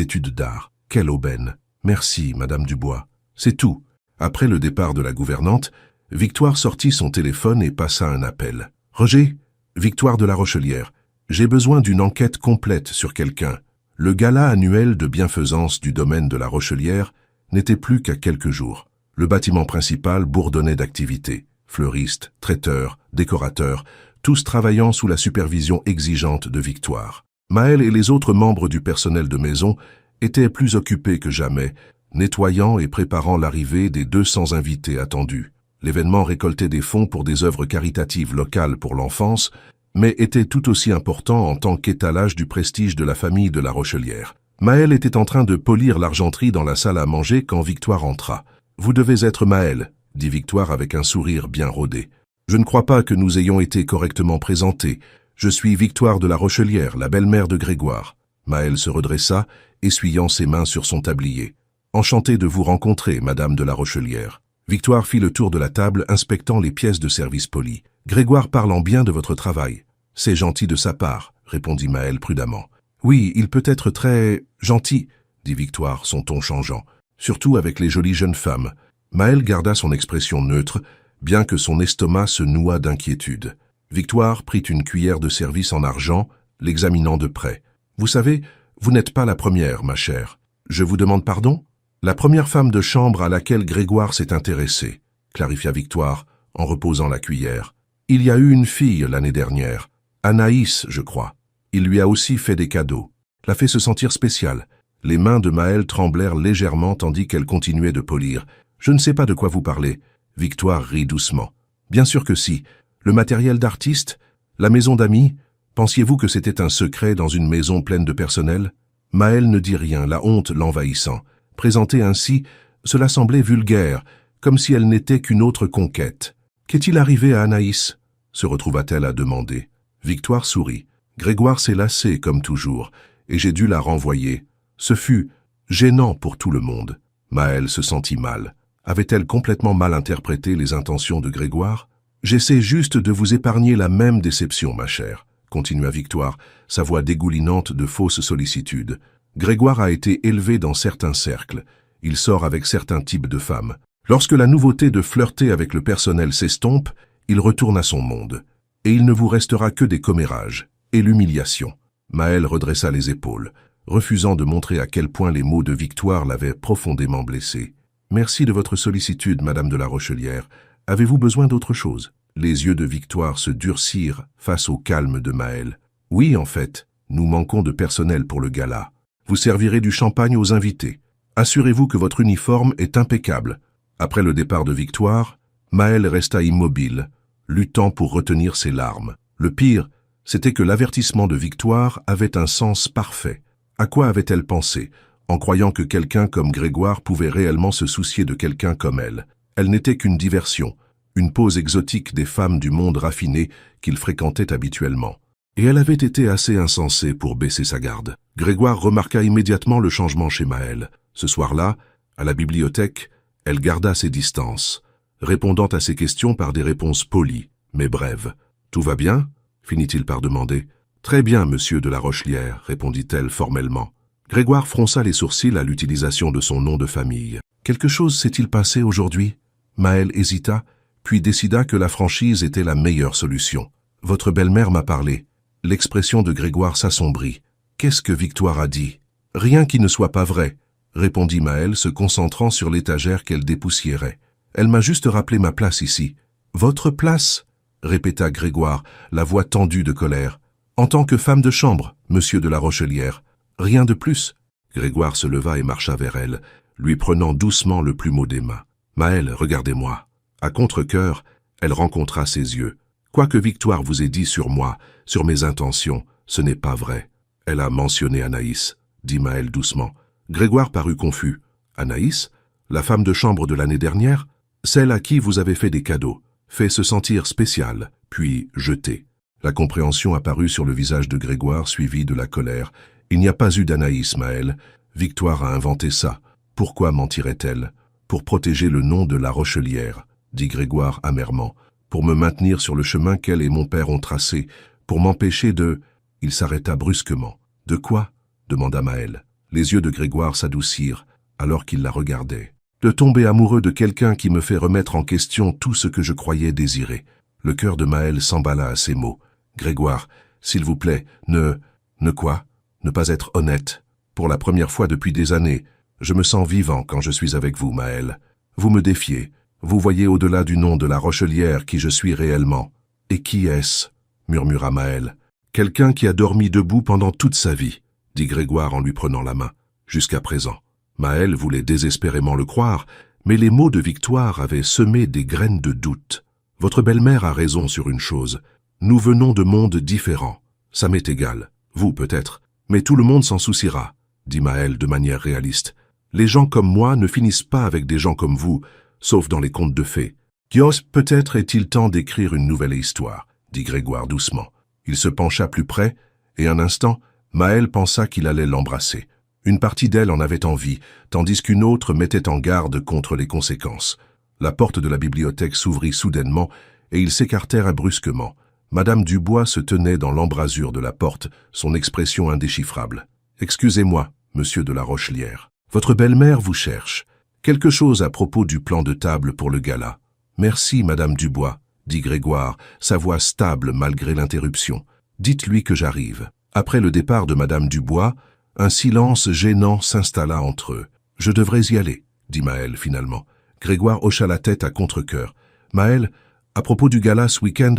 études d'art. Quelle aubaine. Merci, madame Dubois. C'est tout. Après le départ de la gouvernante, Victoire sortit son téléphone et passa un appel. « Roger, Victoire de la Rochelière, j'ai besoin d'une enquête complète sur quelqu'un. Le gala annuel de bienfaisance du domaine de la Rochelière n'était plus qu'à quelques jours. Le bâtiment principal bourdonnait d'activités. Fleuristes, traiteurs, décorateurs, tous travaillant sous la supervision exigeante de Victoire. Maëlle et les autres membres du personnel de maison étaient plus occupés que jamais, nettoyant et préparant l'arrivée des 200 invités attendus. L'événement récoltait des fonds pour des œuvres caritatives locales pour l'enfance, mais était tout aussi important en tant qu'étalage du prestige de la famille de La Rochelière. Maël était en train de polir l'argenterie dans la salle à manger quand Victoire entra. « Vous devez être Maël », dit Victoire avec un sourire bien rodé. « Je ne crois pas que nous ayons été correctement présentés. Je suis Victoire de La Rochelière, la belle-mère de Grégoire. » Maël se redressa, essuyant ses mains sur son tablier. « Enchanté de vous rencontrer, Madame de La Rochelière. » Victoire fit le tour de la table, inspectant les pièces de service polies. « Grégoire parlant bien de votre travail. »« C'est gentil de sa part, » répondit Maël prudemment. « Oui, il peut être très gentil, » dit Victoire, son ton changeant, « surtout avec les jolies jeunes femmes. » Maël garda son expression neutre, bien que son estomac se nouât d'inquiétude. Victoire prit une cuillère de service en argent, l'examinant de près. « Vous savez, vous n'êtes pas la première, ma chère. Je vous demande pardon ? La première femme de chambre à laquelle Grégoire s'est intéressé, » clarifia Victoire, en reposant la cuillère. « Il y a eu une fille l'année dernière, Anaïs, je crois. Il lui a aussi fait des cadeaux. L'a fait se sentir spéciale. » Les mains de Maël tremblèrent légèrement tandis qu'elle continuait de polir. « Je ne sais pas de quoi vous parlez. » Victoire rit doucement. « Bien sûr que si. Le matériel d'artiste, la maison d'amis, pensiez-vous que c'était un secret dans une maison pleine de personnel ?» Maël ne dit rien, la honte l'envahissant. Présentée ainsi, cela semblait vulgaire, comme si elle n'était qu'une autre conquête. « Qu'est-il arrivé à Anaïs ?» se retrouva-t-elle à demander. Victoire sourit. Grégoire s'est lassé, comme toujours, et j'ai dû la renvoyer. Ce fut gênant pour tout le monde. Maël se sentit mal. Avait-elle complètement mal interprété les intentions de Grégoire? « J'essaie juste de vous épargner la même déception, ma chère, » continua Victoire, sa voix dégoulinante de fausse sollicitude. « Grégoire a été élevé dans certains cercles. Il sort avec certains types de femmes. Lorsque la nouveauté de flirter avec le personnel s'estompe, il retourne à son monde. Et il ne vous restera que des commérages et l'humiliation. » Maël redressa les épaules, refusant de montrer à quel point les mots de Victoire l'avaient profondément blessé. « Merci de votre sollicitude, Madame de La Rochelière. Avez-vous besoin d'autre chose ?» Les yeux de Victoire se durcirent face au calme de Maël. « Oui, en fait, nous manquons de personnel pour le gala. Vous servirez du champagne aux invités. Assurez-vous que votre uniforme est impeccable. » Après le départ de Victoire, Maël resta immobile, luttant pour retenir ses larmes. Le pire, c'était que l'avertissement de Victoire avait un sens parfait. À quoi avait-elle pensé, en croyant que quelqu'un comme Grégoire pouvait réellement se soucier de quelqu'un comme elle? Elle n'était qu'une diversion, une pose exotique des femmes du monde raffiné qu'il fréquentait habituellement. Et elle avait été assez insensée pour baisser sa garde. Grégoire remarqua immédiatement le changement chez Maël. Ce soir-là, à la bibliothèque, elle garda ses distances, répondant à ses questions par des réponses polies, mais brèves. « Tout va bien ?» finit-il par demander. « Très bien, monsieur de La Rochelière, » répondit-elle formellement. Grégoire fronça les sourcils à l'utilisation de son nom de famille. « Quelque chose s'est-il passé aujourd'hui ?» Maël hésita, puis décida que la franchise était la meilleure solution. « Votre belle-mère m'a parlé. » L'expression de Grégoire s'assombrit. « Qu'est-ce que Victoire a dit ?»« Rien qui ne soit pas vrai, » répondit Maël, se concentrant sur l'étagère qu'elle dépoussiérait. « Elle m'a juste rappelé ma place ici. »« Votre place ?» répéta Grégoire, la voix tendue de colère. « En tant que femme de chambre, monsieur de La Rochelière. Rien de plus. » Grégoire se leva et marcha vers elle, lui prenant doucement le plumeau des mains. « Maël, regardez-moi. » À contre-cœur, elle rencontra ses yeux. « Quoi que Victoire vous ait dit sur moi, sur mes intentions, ce n'est pas vrai. Elle a mentionné Anaïs, » dit Maël doucement. Grégoire parut confus. « Anaïs, la femme de chambre de l'année dernière, celle à qui vous avez fait des cadeaux, fait se sentir spéciale, puis jetée. » La compréhension apparut sur le visage de Grégoire, suivie de la colère. « Il n'y a pas eu d'Anaïs, Maël. Victoire a inventé ça. Pourquoi mentirait-elle ? Pour protéger le nom de La Rochelière, » dit Grégoire amèrement. « Pour me maintenir sur le chemin qu'elle et mon père ont tracé, pour m'empêcher de... » Il s'arrêta brusquement. « De quoi ?» demanda Maël. Les yeux de Grégoire s'adoucirent, alors qu'il la regardait. « De tomber amoureux de quelqu'un qui me fait remettre en question tout ce que je croyais désirer. » Le cœur de Maël s'emballa à ces mots. « Grégoire, s'il vous plaît, ne quoi ? Ne pas être honnête. Pour la première fois depuis des années, je me sens vivant quand je suis avec vous, Maël. Vous me défiez. Vous voyez au-delà du nom de La Rochelière qui je suis réellement. Et qui est-ce ? Murmura Maël. Quelqu'un qui a dormi debout pendant toute sa vie, dit Grégoire en lui prenant la main. Jusqu'à présent. Maël voulait désespérément le croire, mais les mots de Victoire avaient semé des graines de doute. Votre belle-mère a raison sur une chose. Nous venons de mondes différents. Ça m'est égal. Vous, peut-être. Mais tout le monde s'en souciera, dit Maël de manière réaliste. Les gens comme moi ne finissent pas avec des gens comme vous, sauf dans les contes de fées. Kios, peut-être est-il temps d'écrire une nouvelle histoire, dit Grégoire doucement. Il se pencha plus près, et un instant, Maël pensa qu'il allait l'embrasser. Une partie d'elle en avait envie, tandis qu'une autre mettait en garde contre les conséquences. La porte de la bibliothèque s'ouvrit soudainement, et ils s'écartèrent brusquement. Madame Dubois se tenait dans l'embrasure de la porte, son expression indéchiffrable. « Excusez-moi, monsieur de la Rochelière. Votre belle-mère vous cherche. Quelque chose à propos du plan de table pour le gala. »« Merci, madame Dubois, » dit Grégoire, sa voix stable malgré l'interruption. « Dites-lui que j'arrive. » Après le départ de madame Dubois, un silence gênant s'installa entre eux. « Je devrais y aller, » dit Maël finalement. Grégoire hocha la tête à contre-cœur. « Maël, à propos du gala ce week-end,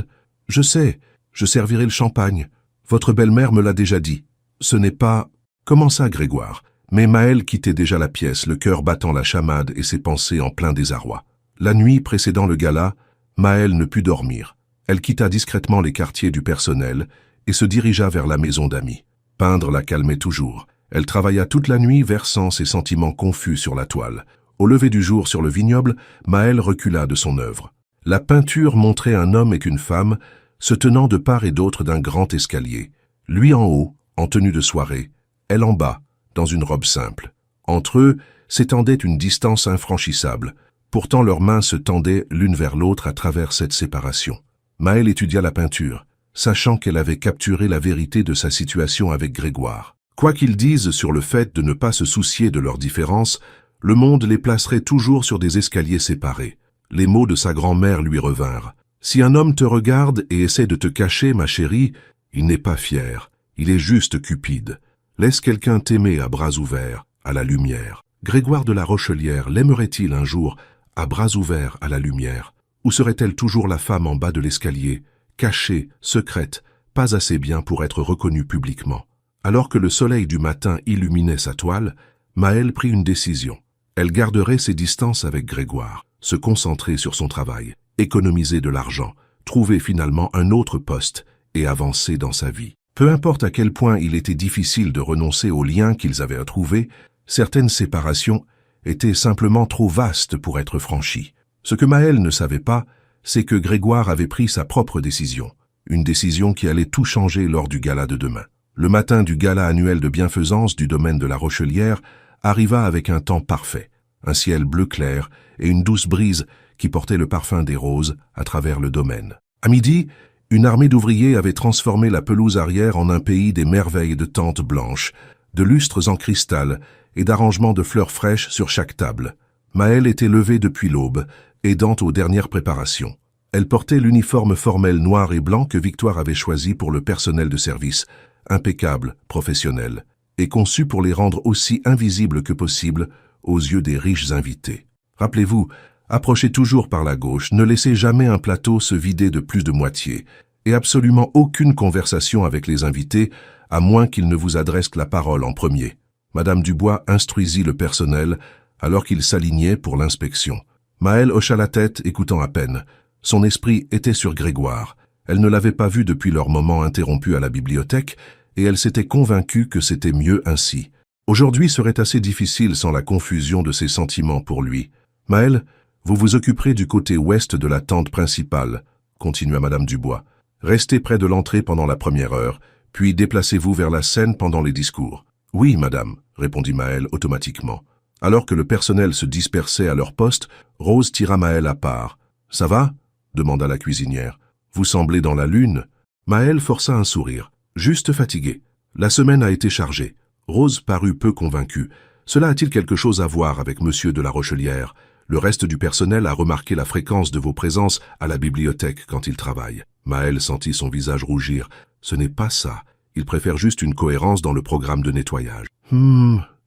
je sais, je servirai le champagne. Votre belle-mère me l'a déjà dit. Ce n'est pas... » Comment ça, Grégoire? Mais Maël quittait déjà la pièce, le cœur battant la chamade et ses pensées en plein désarroi. La nuit précédant le gala, Maël ne put dormir. Elle quitta discrètement les quartiers du personnel et se dirigea vers la maison d'amis. Peindre la calmait toujours. Elle travailla toute la nuit, versant ses sentiments confus sur la toile. Au lever du jour sur le vignoble, Maël recula de son œuvre. La peinture montrait un homme et une femme se tenant de part et d'autre d'un grand escalier. Lui en haut, en tenue de soirée, elle en bas, dans une robe simple. Entre eux s'étendait une distance infranchissable. Pourtant leurs mains se tendaient l'une vers l'autre à travers cette séparation. Maël étudia la peinture, sachant qu'elle avait capturé la vérité de sa situation avec Grégoire. Quoi qu'ils disent sur le fait de ne pas se soucier de leurs différences, le monde les placerait toujours sur des escaliers séparés. Les mots de sa grand-mère lui revinrent. « Si un homme te regarde et essaie de te cacher, ma chérie, il n'est pas fier, il est juste cupide. Laisse quelqu'un t'aimer à bras ouverts, à la lumière. » Grégoire de la Rochelière l'aimerait-il un jour à bras ouverts à la lumière? Ou serait-elle toujours la femme en bas de l'escalier, cachée, secrète, pas assez bien pour être reconnue publiquement? Alors que le soleil du matin illuminait sa toile, Maël prit une décision. Elle garderait ses distances avec Grégoire, se concentrer sur son travail, économiser de l'argent, trouver finalement un autre poste et avancer dans sa vie. Peu importe à quel point il était difficile de renoncer aux liens qu'ils avaient à trouver, certaines séparations étaient simplement trop vastes pour être franchies. Ce que Maël ne savait pas, c'est que Grégoire avait pris sa propre décision, une décision qui allait tout changer lors du gala de demain. Le matin du gala annuel de bienfaisance du domaine de la Rochelière arriva avec un temps parfait, un ciel bleu clair et une douce brise qui portait le parfum des roses à travers le domaine. À midi, une armée d'ouvriers avait transformé la pelouse arrière en un pays des merveilles de tentes blanches, de lustres en cristal et d'arrangements de fleurs fraîches sur chaque table. Maël était levée depuis l'aube, aidant aux dernières préparations. Elle portait l'uniforme formel noir et blanc que Victoire avait choisi pour le personnel de service, impeccable, professionnel, et conçu pour les rendre aussi invisibles que possible aux yeux des riches invités. Rappelez-vous, approchez toujours par la gauche, ne laissez jamais un plateau se vider de plus de moitié, et absolument aucune conversation avec les invités, à moins qu'ils ne vous adressent la parole en premier. Madame Dubois instruisit le personnel, alors qu'ils s'alignaient pour l'inspection. Maël hocha la tête, écoutant à peine. Son esprit était sur Grégoire. Elle ne l'avait pas vu depuis leur moment interrompu à la bibliothèque, et elle s'était convaincue que c'était mieux ainsi. Aujourd'hui serait assez difficile sans la confusion de ses sentiments pour lui. « Maël, vous vous occuperez du côté ouest de la tente principale, » continua Madame Dubois. « Restez près de l'entrée pendant la première heure, puis déplacez-vous vers la scène pendant les discours. »« Oui, madame, » répondit Maël automatiquement. Alors que le personnel se dispersait à leur poste, Rose tira Maël à part. « Ça va ?» demanda la cuisinière. « Vous semblez dans la lune. » Maël força un sourire. « Juste fatigué. La semaine a été chargée. » Rose parut peu convaincue. « Cela a-t-il quelque chose à voir avec monsieur de la Rochelière? Le reste du personnel a remarqué la fréquence de vos présences à la bibliothèque quand il travaille. » Maël sentit son visage rougir. « Ce n'est pas ça. Il préfère juste une cohérence dans le programme de nettoyage. »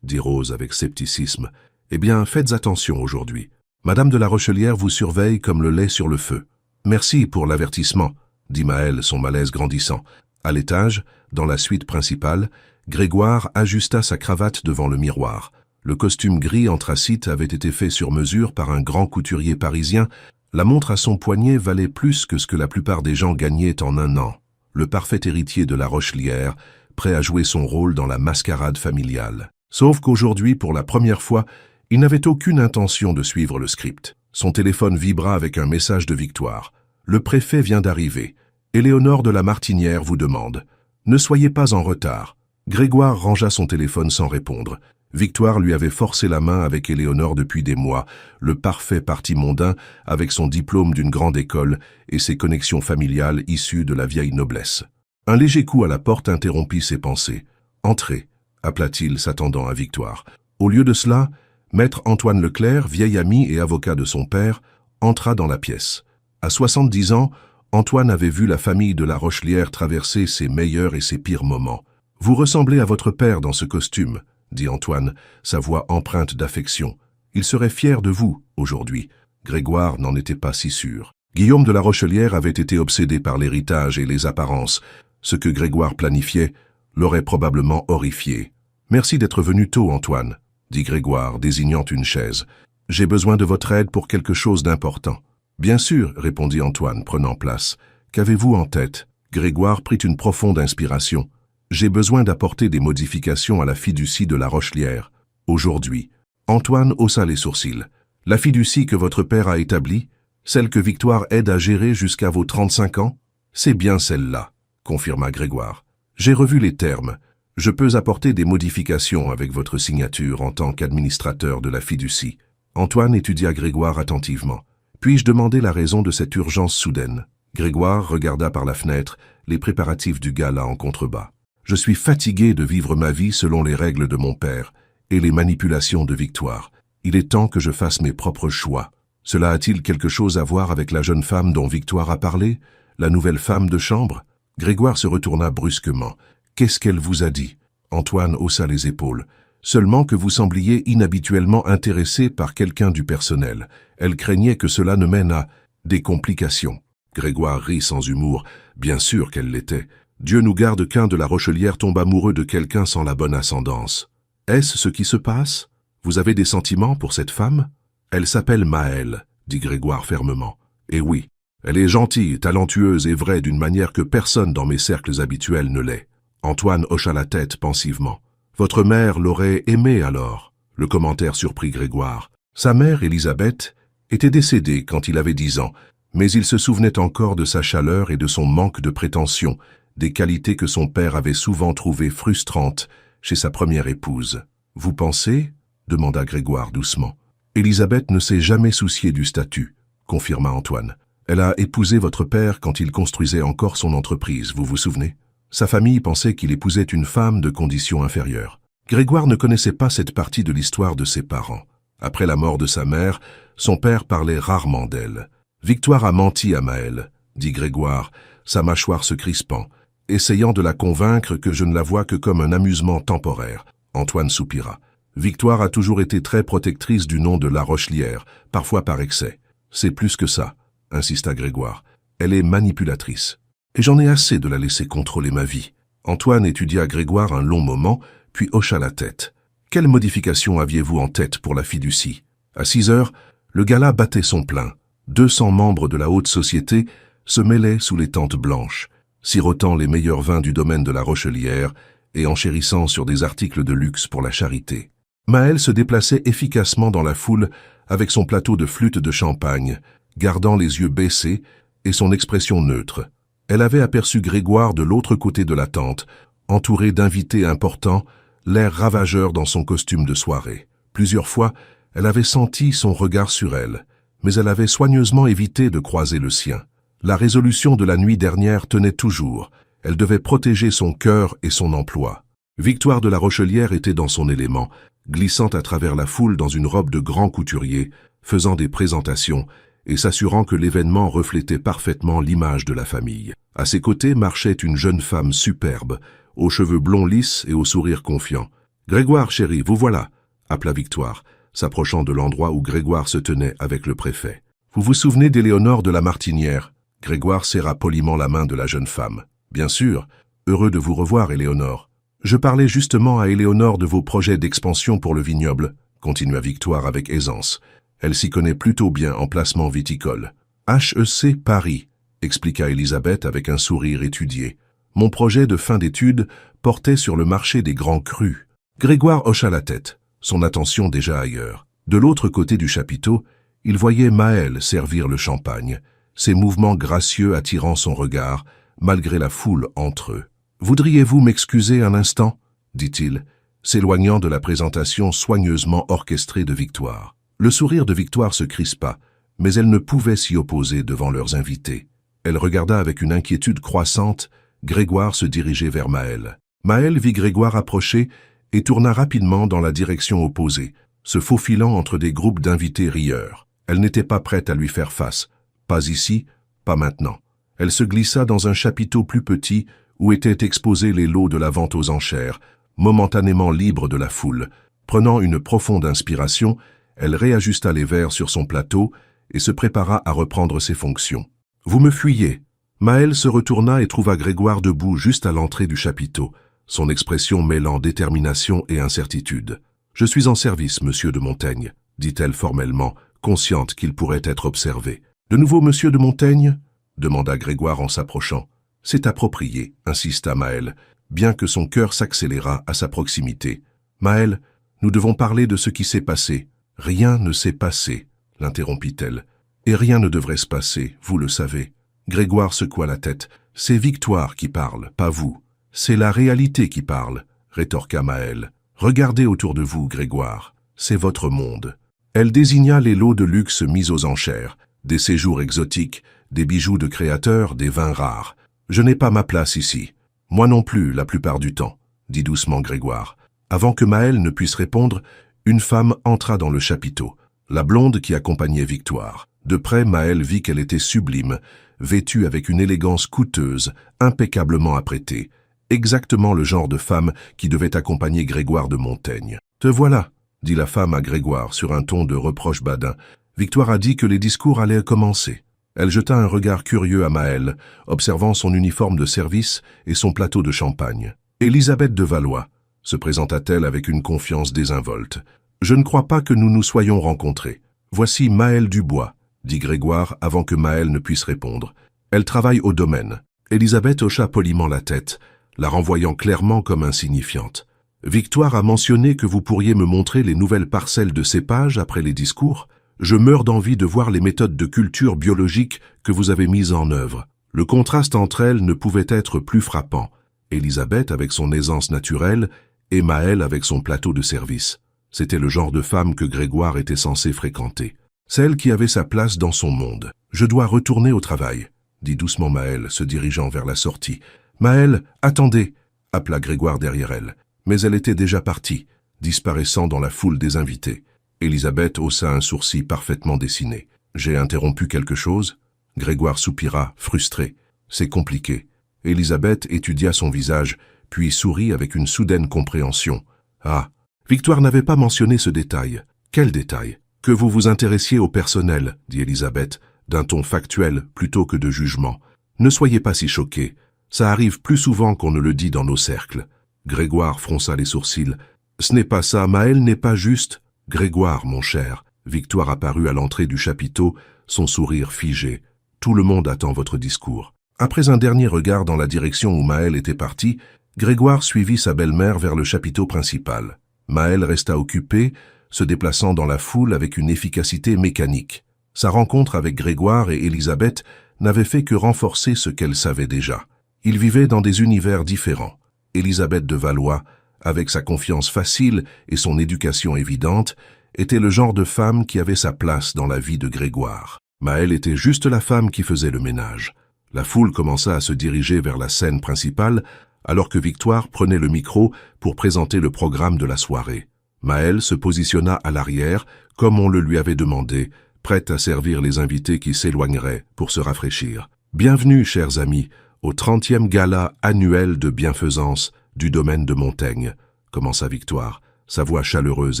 Dit Rose avec scepticisme. « Eh bien, faites attention aujourd'hui. Madame de la Rochelière vous surveille comme le lait sur le feu. »« Merci pour l'avertissement, » dit Maël, son malaise grandissant. À l'étage, dans la suite principale, Grégoire ajusta sa cravate devant le miroir. Le costume gris anthracite avait été fait sur mesure par un grand couturier parisien, La montre à son poignet valait plus que ce que la plupart des gens gagnaient en un an. Le parfait héritier de la Rochelière, prêt à jouer son rôle dans la mascarade familiale. Sauf qu'aujourd'hui, pour la première fois, il n'avait aucune intention de suivre le script. Son téléphone vibra avec un message de Victoire. Le préfet vient d'arriver. Éléonore de la Martinière vous demande. Ne soyez pas en retard. Grégoire rangea son téléphone sans répondre. Victoire lui avait forcé la main avec Éléonore depuis des mois, le parfait parti mondain avec son diplôme d'une grande école et ses connexions familiales issues de la vieille noblesse. Un léger coup à la porte interrompit ses pensées. « Entrez », appela-t-il, s'attendant à Victoire. Au lieu de cela, maître Antoine Leclerc, vieil ami et avocat de son père, entra dans la pièce. À 70 ans, Antoine avait vu la famille de la Rochelière traverser ses meilleurs et ses pires moments. « Vous ressemblez à votre père dans ce costume », dit Antoine, sa voix empreinte d'affection. « Il serait fier de vous, aujourd'hui. » Grégoire n'en était pas si sûr. Guillaume de la Rochelière avait été obsédé par l'héritage et les apparences. Ce que Grégoire planifiait l'aurait probablement horrifié. « Merci d'être venu tôt, Antoine, » dit Grégoire, désignant une chaise. « J'ai besoin de votre aide pour quelque chose d'important. »« Bien sûr, » répondit Antoine, prenant place. « Qu'avez-vous en tête ?» Grégoire prit une profonde inspiration. « J'ai besoin d'apporter des modifications à la fiducie de la Rochelière. Aujourd'hui. » Antoine haussa les sourcils. « La fiducie que votre père a établie, celle que Victoire aide à gérer jusqu'à vos 35 ans, c'est bien celle-là, » confirma Grégoire. « J'ai revu les termes. Je peux apporter des modifications avec votre signature en tant qu'administrateur de la fiducie. » Antoine étudia Grégoire attentivement. « Puis-je demander la raison de cette urgence soudaine ?» Grégoire regarda par la fenêtre les préparatifs du gala en contrebas. « Je suis fatigué de vivre ma vie selon les règles de mon père et les manipulations de Victoire. Il est temps que je fasse mes propres choix. Cela a-t-il quelque chose à voir avec la jeune femme dont Victoire a parlé, la nouvelle femme de chambre ?» Grégoire se retourna brusquement. « Qu'est-ce qu'elle vous a dit ?» Antoine haussa les épaules. « Seulement que vous sembliez inhabituellement intéressé par quelqu'un du personnel. Elle craignait que cela ne mène à des complications. » Grégoire rit sans humour. Bien sûr qu'elle l'était. Dieu nous garde qu'un de la Rochelière tombe amoureux de quelqu'un sans la bonne ascendance. Est-ce ce qui se passe? Vous avez des sentiments pour cette femme? Elle s'appelle Maëlle, dit Grégoire fermement. Et oui, elle est gentille, talentueuse et vraie d'une manière que personne dans mes cercles habituels ne l'est. Antoine hocha la tête pensivement. Votre mère l'aurait aimée alors. Le commentaire surprit Grégoire. Sa mère, Élisabeth, était décédée quand il avait 10 ans, mais il se souvenait encore de sa chaleur et de son manque de prétention, des qualités que son père avait souvent trouvées frustrantes chez sa première épouse. « Vous pensez » demanda Grégoire doucement. « Élisabeth ne s'est jamais souciée du statut », confirma Antoine. « Elle a épousé votre père quand il construisait encore son entreprise, vous vous souvenez? Sa famille pensait qu'il épousait une femme de condition inférieure. » Grégoire ne connaissait pas cette partie de l'histoire de ses parents. Après la mort de sa mère, son père parlait rarement d'elle. « Victoire a menti à Maëlle, » dit Grégoire, sa mâchoire se crispant, essayant de la convaincre que je ne la vois que comme un amusement temporaire. Antoine soupira. Victoire a toujours été très protectrice du nom de la Rochelière, parfois par excès. C'est plus que ça, insista Grégoire. Elle est manipulatrice. Et j'en ai assez de la laisser contrôler ma vie. Antoine étudia Grégoire un long moment, puis hocha la tête. Quelle modification aviez-vous en tête pour la fiducie? À 6 heures, le gala battait son plein. 200 membres de la haute société se mêlaient sous les tentes blanches, sirotant les meilleurs vins du domaine de la Rochelière et enchérissant sur des articles de luxe pour la charité. Maëlle se déplaçait efficacement dans la foule avec son plateau de flûte de champagne, gardant les yeux baissés et son expression neutre. Elle avait aperçu Grégoire de l'autre côté de la tente, entouré d'invités importants, l'air ravageur dans son costume de soirée. Plusieurs fois, elle avait senti son regard sur elle, mais elle avait soigneusement évité de croiser le sien. La résolution de la nuit dernière tenait toujours. Elle devait protéger son cœur et son emploi. Victoire de la Rochelière était dans son élément, glissant à travers la foule dans une robe de grand couturier, faisant des présentations et s'assurant que l'événement reflétait parfaitement l'image de la famille. À ses côtés marchait une jeune femme superbe, aux cheveux blonds lisses et au sourire confiant. « Grégoire, chéri, vous voilà !» appela Victoire, s'approchant de l'endroit où Grégoire se tenait avec le préfet. « Vous vous souvenez d'Éléonore de la Martinière ?» Grégoire serra poliment la main de la jeune femme. « Bien sûr, heureux de vous revoir, Éléonore. Je parlais justement à Éléonore de vos projets d'expansion pour le vignoble, » continua Victoire avec aisance. Elle s'y connaît plutôt bien en placement viticole. HEC Paris, expliqua Elisabeth avec un sourire étudié. Mon projet de fin d'études portait sur le marché des grands crus. Grégoire hocha la tête, son attention déjà ailleurs. De l'autre côté du chapiteau, il voyait Maëlle servir le champagne, ses mouvements gracieux attirant son regard, malgré la foule entre eux. « Voudriez-vous m'excuser un instant ?» dit-il, s'éloignant de la présentation soigneusement orchestrée de Victoire. Le sourire de Victoire se crispa, mais elle ne pouvait s'y opposer devant leurs invités. Elle regarda avec une inquiétude croissante Grégoire se diriger vers Maëlle. Maëlle vit Grégoire approcher et tourna rapidement dans la direction opposée, se faufilant entre des groupes d'invités rieurs. Elle n'était pas prête à lui faire face. Pas ici, pas maintenant. Elle se glissa dans un chapiteau plus petit où étaient exposés les lots de la vente aux enchères, momentanément libre de la foule. Prenant une profonde inspiration, elle réajusta les verres sur son plateau et se prépara à reprendre ses fonctions. « Vous me fuyez !» Maëlle se retourna et trouva Grégoire debout juste à l'entrée du chapiteau, son expression mêlant détermination et incertitude. « Je suis en service, monsieur de Montaigne, » dit-elle formellement, consciente qu'il pourrait être observé. « De nouveau, monsieur de Montaigne ?» demanda Grégoire en s'approchant. « C'est approprié, » insista Maëlle, bien que son cœur s'accélérât à sa proximité. « Maëlle, nous devons parler de ce qui s'est passé. »« Rien ne s'est passé, » l'interrompit-elle. « Et rien ne devrait se passer, vous le savez. » Grégoire secoua la tête. « C'est Victoire qui parle, pas vous. C'est la réalité qui parle, » rétorqua Maëlle. « Regardez autour de vous, Grégoire. C'est votre monde. » Elle désigna les lots de luxe mis aux enchères, des séjours exotiques, des bijoux de créateurs, des vins rares. « Je n'ai pas ma place ici. Moi non plus, la plupart du temps, » dit doucement Grégoire. Avant que Maëlle ne puisse répondre, une femme entra dans le chapiteau, la blonde qui accompagnait Victoire. De près, Maëlle vit qu'elle était sublime, vêtue avec une élégance coûteuse, impeccablement apprêtée, exactement le genre de femme qui devait accompagner Grégoire de Montaigne. « Te voilà !» dit la femme à Grégoire sur un ton de reproche badin. Victoire a dit que les discours allaient commencer. Elle jeta un regard curieux à Maëlle, observant son uniforme de service et son plateau de champagne. « Elisabeth de Valois !» se présenta-t-elle avec une confiance désinvolte. « Je ne crois pas que nous nous soyons rencontrés. Voici Maëlle Dubois, » dit Grégoire avant que Maëlle ne puisse répondre. « Elle travaille au domaine. » Elisabeth hocha poliment la tête, la renvoyant clairement comme insignifiante. « Victoire a mentionné que vous pourriez me montrer les nouvelles parcelles de cépage après les discours. Je meurs d'envie de voir les méthodes de culture biologique que vous avez mises en œuvre. » Le contraste entre elles ne pouvait être plus frappant. Elisabeth avec son aisance naturelle et Maëlle avec son plateau de service. C'était le genre de femme que Grégoire était censé fréquenter. Celle qui avait sa place dans son monde. « Je dois retourner au travail », dit doucement Maëlle, se dirigeant vers la sortie. « Maëlle, attendez » appela Grégoire derrière elle. Mais elle était déjà partie, disparaissant dans la foule des invités. Elisabeth haussa un sourcil parfaitement dessiné. « J'ai interrompu quelque chose ?» Grégoire soupira, frustré. « C'est compliqué. » Elisabeth étudia son visage, puis sourit avec une soudaine compréhension. « Ah, Victoire n'avait pas mentionné ce détail. »« Quel détail ?»« Que vous vous intéressiez au personnel, » dit Elisabeth, d'un ton factuel plutôt que de jugement. « Ne soyez pas si choqués. Ça arrive plus souvent qu'on ne le dit dans nos cercles. » Grégoire fronça les sourcils. « Ce n'est pas ça, Maëlle n'est pas juste. »« Grégoire, mon cher. » Victoire apparut à l'entrée du chapiteau, son sourire figé. « Tout le monde attend votre discours. » Après un dernier regard dans la direction où Maëlle était partie, Grégoire suivit sa belle-mère vers le chapiteau principal. Maëlle resta occupée, se déplaçant dans la foule avec une efficacité mécanique. Sa rencontre avec Grégoire et Elisabeth n'avait fait que renforcer ce qu'elle savait déjà. Ils vivaient dans des univers différents. Elisabeth de Valois, avec sa confiance facile et son éducation évidente, était le genre de femme qui avait sa place dans la vie de Grégoire. Maëlle était juste la femme qui faisait le ménage. La foule commença à se diriger vers la scène principale, alors que Victoire prenait le micro pour présenter le programme de la soirée. Maëlle se positionna à l'arrière, comme on le lui avait demandé, prête à servir les invités qui s'éloigneraient pour se rafraîchir. « Bienvenue, chers amis, au 30e gala annuel de bienfaisance du domaine de Montaigne, » commença Victoire, sa voix chaleureuse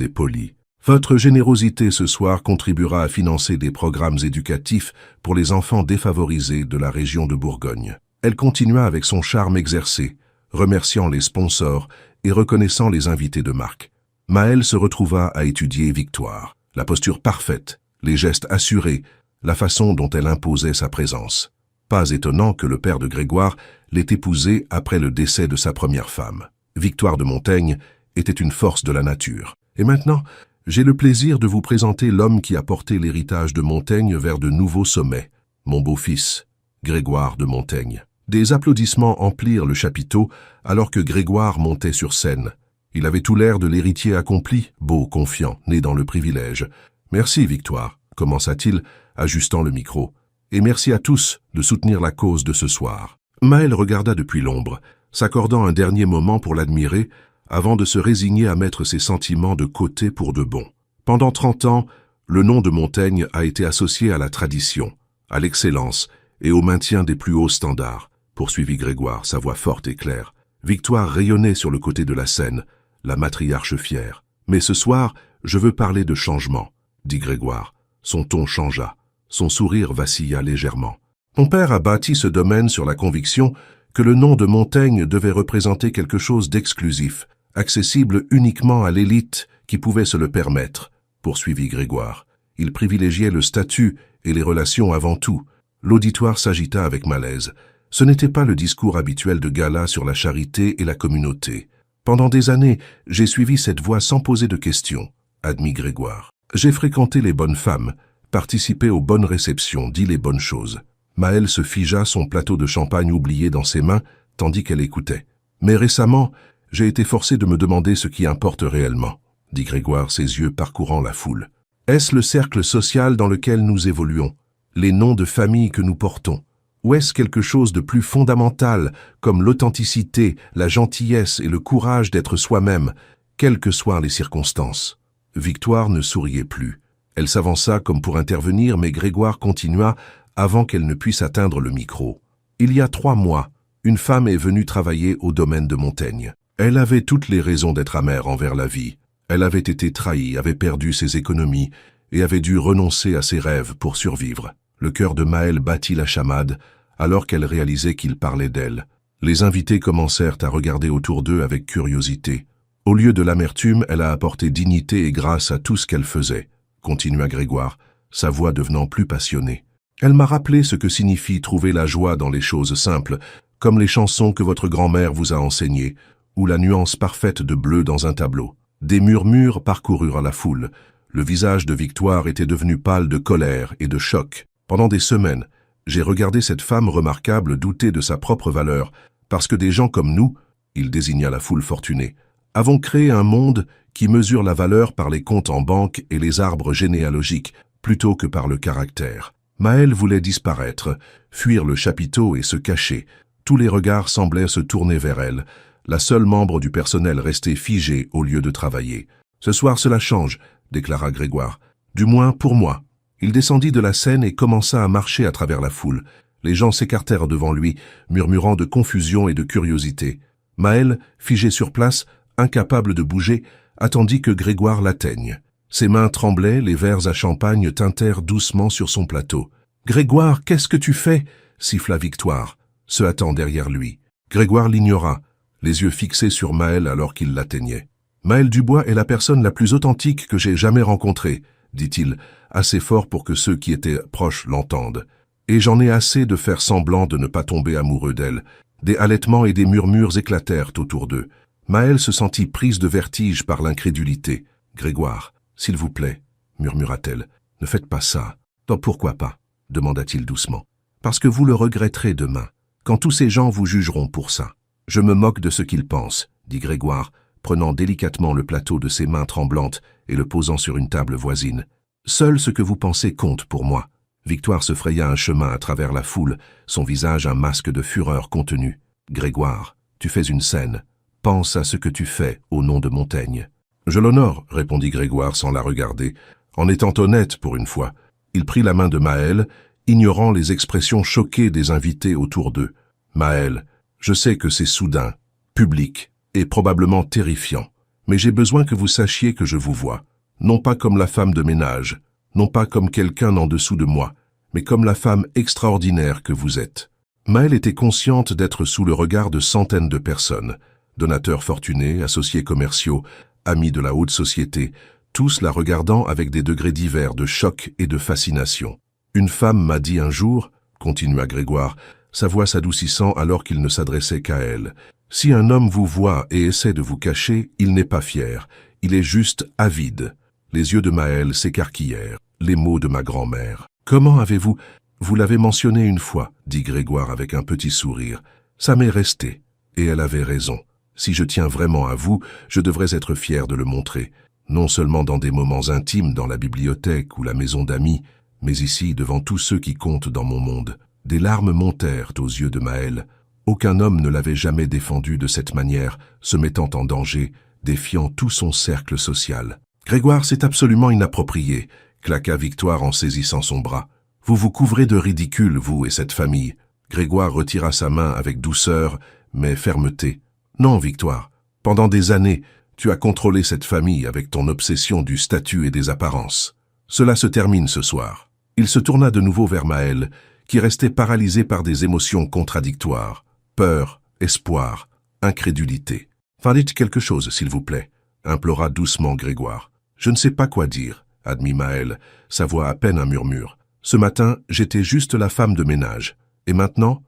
et polie. « Votre générosité ce soir contribuera à financer des programmes éducatifs pour les enfants défavorisés de la région de Bourgogne. » Elle continua avec son charme exercé, remerciant les sponsors et reconnaissant les invités de marque. Maëlle se retrouva à étudier Victoire. La posture parfaite, les gestes assurés, la façon dont elle imposait sa présence. Pas étonnant que le père de Grégoire l'ait épousée après le décès de sa première femme. Victoire de Montaigne était une force de la nature. Et maintenant, j'ai le plaisir de vous présenter l'homme qui a porté l'héritage de Montaigne vers de nouveaux sommets, mon beau-fils, Grégoire de Montaigne. Des applaudissements emplirent le chapiteau alors que Grégoire montait sur scène. Il avait tout l'air de l'héritier accompli, beau, confiant, né dans le privilège. « Merci, Victoire », commença-t-il, ajustant le micro. « Et merci à tous de soutenir la cause de ce soir. » Maël regarda depuis l'ombre, s'accordant un dernier moment pour l'admirer, avant de se résigner à mettre ses sentiments de côté pour de bon. Pendant 30 ans, le nom de Montaigne a été associé à la tradition, à l'excellence et au maintien des plus hauts standards, poursuivit Grégoire, sa voix forte et claire. Victoire rayonnait sur le côté de la scène, la matriarche fière. « Mais ce soir, je veux parler de changement, » dit Grégoire. Son ton changea, son sourire vacilla légèrement. « Mon père a bâti ce domaine sur la conviction que le nom de Montaigne devait représenter quelque chose d'exclusif, accessible uniquement à l'élite qui pouvait se le permettre, » poursuivit Grégoire. Il privilégiait le statut et les relations avant tout. L'auditoire s'agita avec malaise. Ce n'était pas le discours habituel de gala sur la charité et la communauté. Pendant des années, j'ai suivi cette voie sans poser de questions, admit Grégoire. J'ai fréquenté les bonnes femmes, participé aux bonnes réceptions, dit les bonnes choses. Maël se figea, son plateau de champagne oublié dans ses mains, tandis qu'elle écoutait. Mais récemment, j'ai été forcé de me demander ce qui importe réellement, dit Grégoire, ses yeux parcourant la foule. Est-ce le cercle social dans lequel nous évoluons, les noms de famille que nous portons? Ou est-ce quelque chose de plus fondamental, comme l'authenticité, la gentillesse et le courage d'être soi-même, quelles que soient les circonstances? Victoire ne souriait plus. Elle s'avança comme pour intervenir, mais Grégoire continua avant qu'elle ne puisse atteindre le micro. Il y a 3 mois, une femme est venue travailler au domaine de Montaigne. Elle avait toutes les raisons d'être amère envers la vie. Elle avait été trahie, avait perdu ses économies et avait dû renoncer à ses rêves pour survivre. Le cœur de Maël battit la chamade alors qu'elle réalisait qu'il parlait d'elle. Les invités commencèrent à regarder autour d'eux avec curiosité. Au lieu de l'amertume, elle a apporté dignité et grâce à tout ce qu'elle faisait, continua Grégoire, sa voix devenant plus passionnée. Elle m'a rappelé ce que signifie trouver la joie dans les choses simples, comme les chansons que votre grand-mère vous a enseignées, ou la nuance parfaite de bleu dans un tableau. Des murmures parcoururent la foule. Le visage de Victoire était devenu pâle de colère et de choc. Pendant des semaines, j'ai regardé cette femme remarquable douter de sa propre valeur, parce que des gens comme nous, il désigna la foule fortunée, avons créé un monde qui mesure la valeur par les comptes en banque et les arbres généalogiques, plutôt que par le caractère. Maël voulait disparaître, fuir le chapiteau et se cacher. Tous les regards semblaient se tourner vers elle, la seule membre du personnel restait figée au lieu de travailler. « Ce soir cela change », déclara Grégoire. « Du moins pour moi. » Il descendit de la scène et commença à marcher à travers la foule. Les gens s'écartèrent devant lui, murmurant de confusion et de curiosité. Maël, figé sur place, incapable de bouger, attendit que Grégoire l'atteigne. Ses mains tremblaient, les verres à champagne tintèrent doucement sur son plateau. « Grégoire, qu'est-ce que tu fais ?» siffla Victoire, se hâtant derrière lui. Grégoire l'ignora, les yeux fixés sur Maël alors qu'il l'atteignait. « Maël Dubois est la personne la plus authentique que j'ai jamais rencontrée, » dit-il, assez fort pour que ceux qui étaient proches l'entendent. « Et j'en ai assez de faire semblant de ne pas tomber amoureux d'elle. » Des halètements et des murmures éclatèrent autour d'eux. Maël se sentit prise de vertige par l'incrédulité. « Grégoire, s'il vous plaît, » murmura-t-elle, « ne faites pas ça. »« Pourquoi pas ?» demanda-t-il doucement. « Parce que vous le regretterez demain, quand tous ces gens vous jugeront pour ça. »« Je me moque de ce qu'ils pensent, » dit Grégoire, prenant délicatement le plateau de ses mains tremblantes et le posant sur une table voisine. « Seul ce que vous pensez compte pour moi. » Victoire se fraya un chemin à travers la foule, son visage un masque de fureur contenue. « Grégoire, tu fais une scène. Pense à ce que tu fais au nom de Montaigne. »« Je l'honore, » répondit Grégoire sans la regarder, en étant honnête pour une fois. Il prit la main de Maël, ignorant les expressions choquées des invités autour d'eux. « Maël, je sais que c'est soudain, public et probablement terrifiant, mais j'ai besoin que vous sachiez que je vous vois, non pas comme la femme de ménage, non pas comme quelqu'un en dessous de moi, mais comme la femme extraordinaire que vous êtes. » Maël était consciente d'être sous le regard de centaines de personnes, donateurs fortunés, associés commerciaux, amis de la haute société, tous la regardant avec des degrés divers de choc et de fascination. Une femme m'a dit un jour, continua Grégoire, sa voix s'adoucissant alors qu'il ne s'adressait qu'à elle, si un homme vous voit et essaie de vous cacher, il n'est pas fier, il est juste avide. Les yeux de Maëlle s'écarquillèrent, les mots de ma grand-mère. Comment avez-vous... Vous l'avez mentionné une fois, dit Grégoire avec un petit sourire. Ça m'est resté, et elle avait raison. Si je tiens vraiment à vous, je devrais être fier de le montrer, non seulement dans des moments intimes dans la bibliothèque ou la maison d'amis, mais ici devant tous ceux qui comptent dans mon monde. Des larmes montèrent aux yeux de Maëlle. Aucun homme ne l'avait jamais défendue de cette manière, se mettant en danger, défiant tout son cercle social. Grégoire, c'est absolument inapproprié, claqua Victoire en saisissant son bras. Vous vous couvrez de ridicule, vous et cette famille. Grégoire retira sa main avec douceur, mais fermeté. Non, Victoire, pendant des années, tu as contrôlé cette famille avec ton obsession du statut et des apparences. Cela se termine ce soir. Il se tourna de nouveau vers Maëlle, qui restait paralysée par des émotions contradictoires. Peur, espoir, incrédulité. Enfin, dites quelque chose, s'il vous plaît, implora doucement Grégoire. Je ne sais pas quoi dire, admit Maëlle, sa voix à peine un murmure. Ce matin, j'étais juste la femme de ménage. Et maintenant,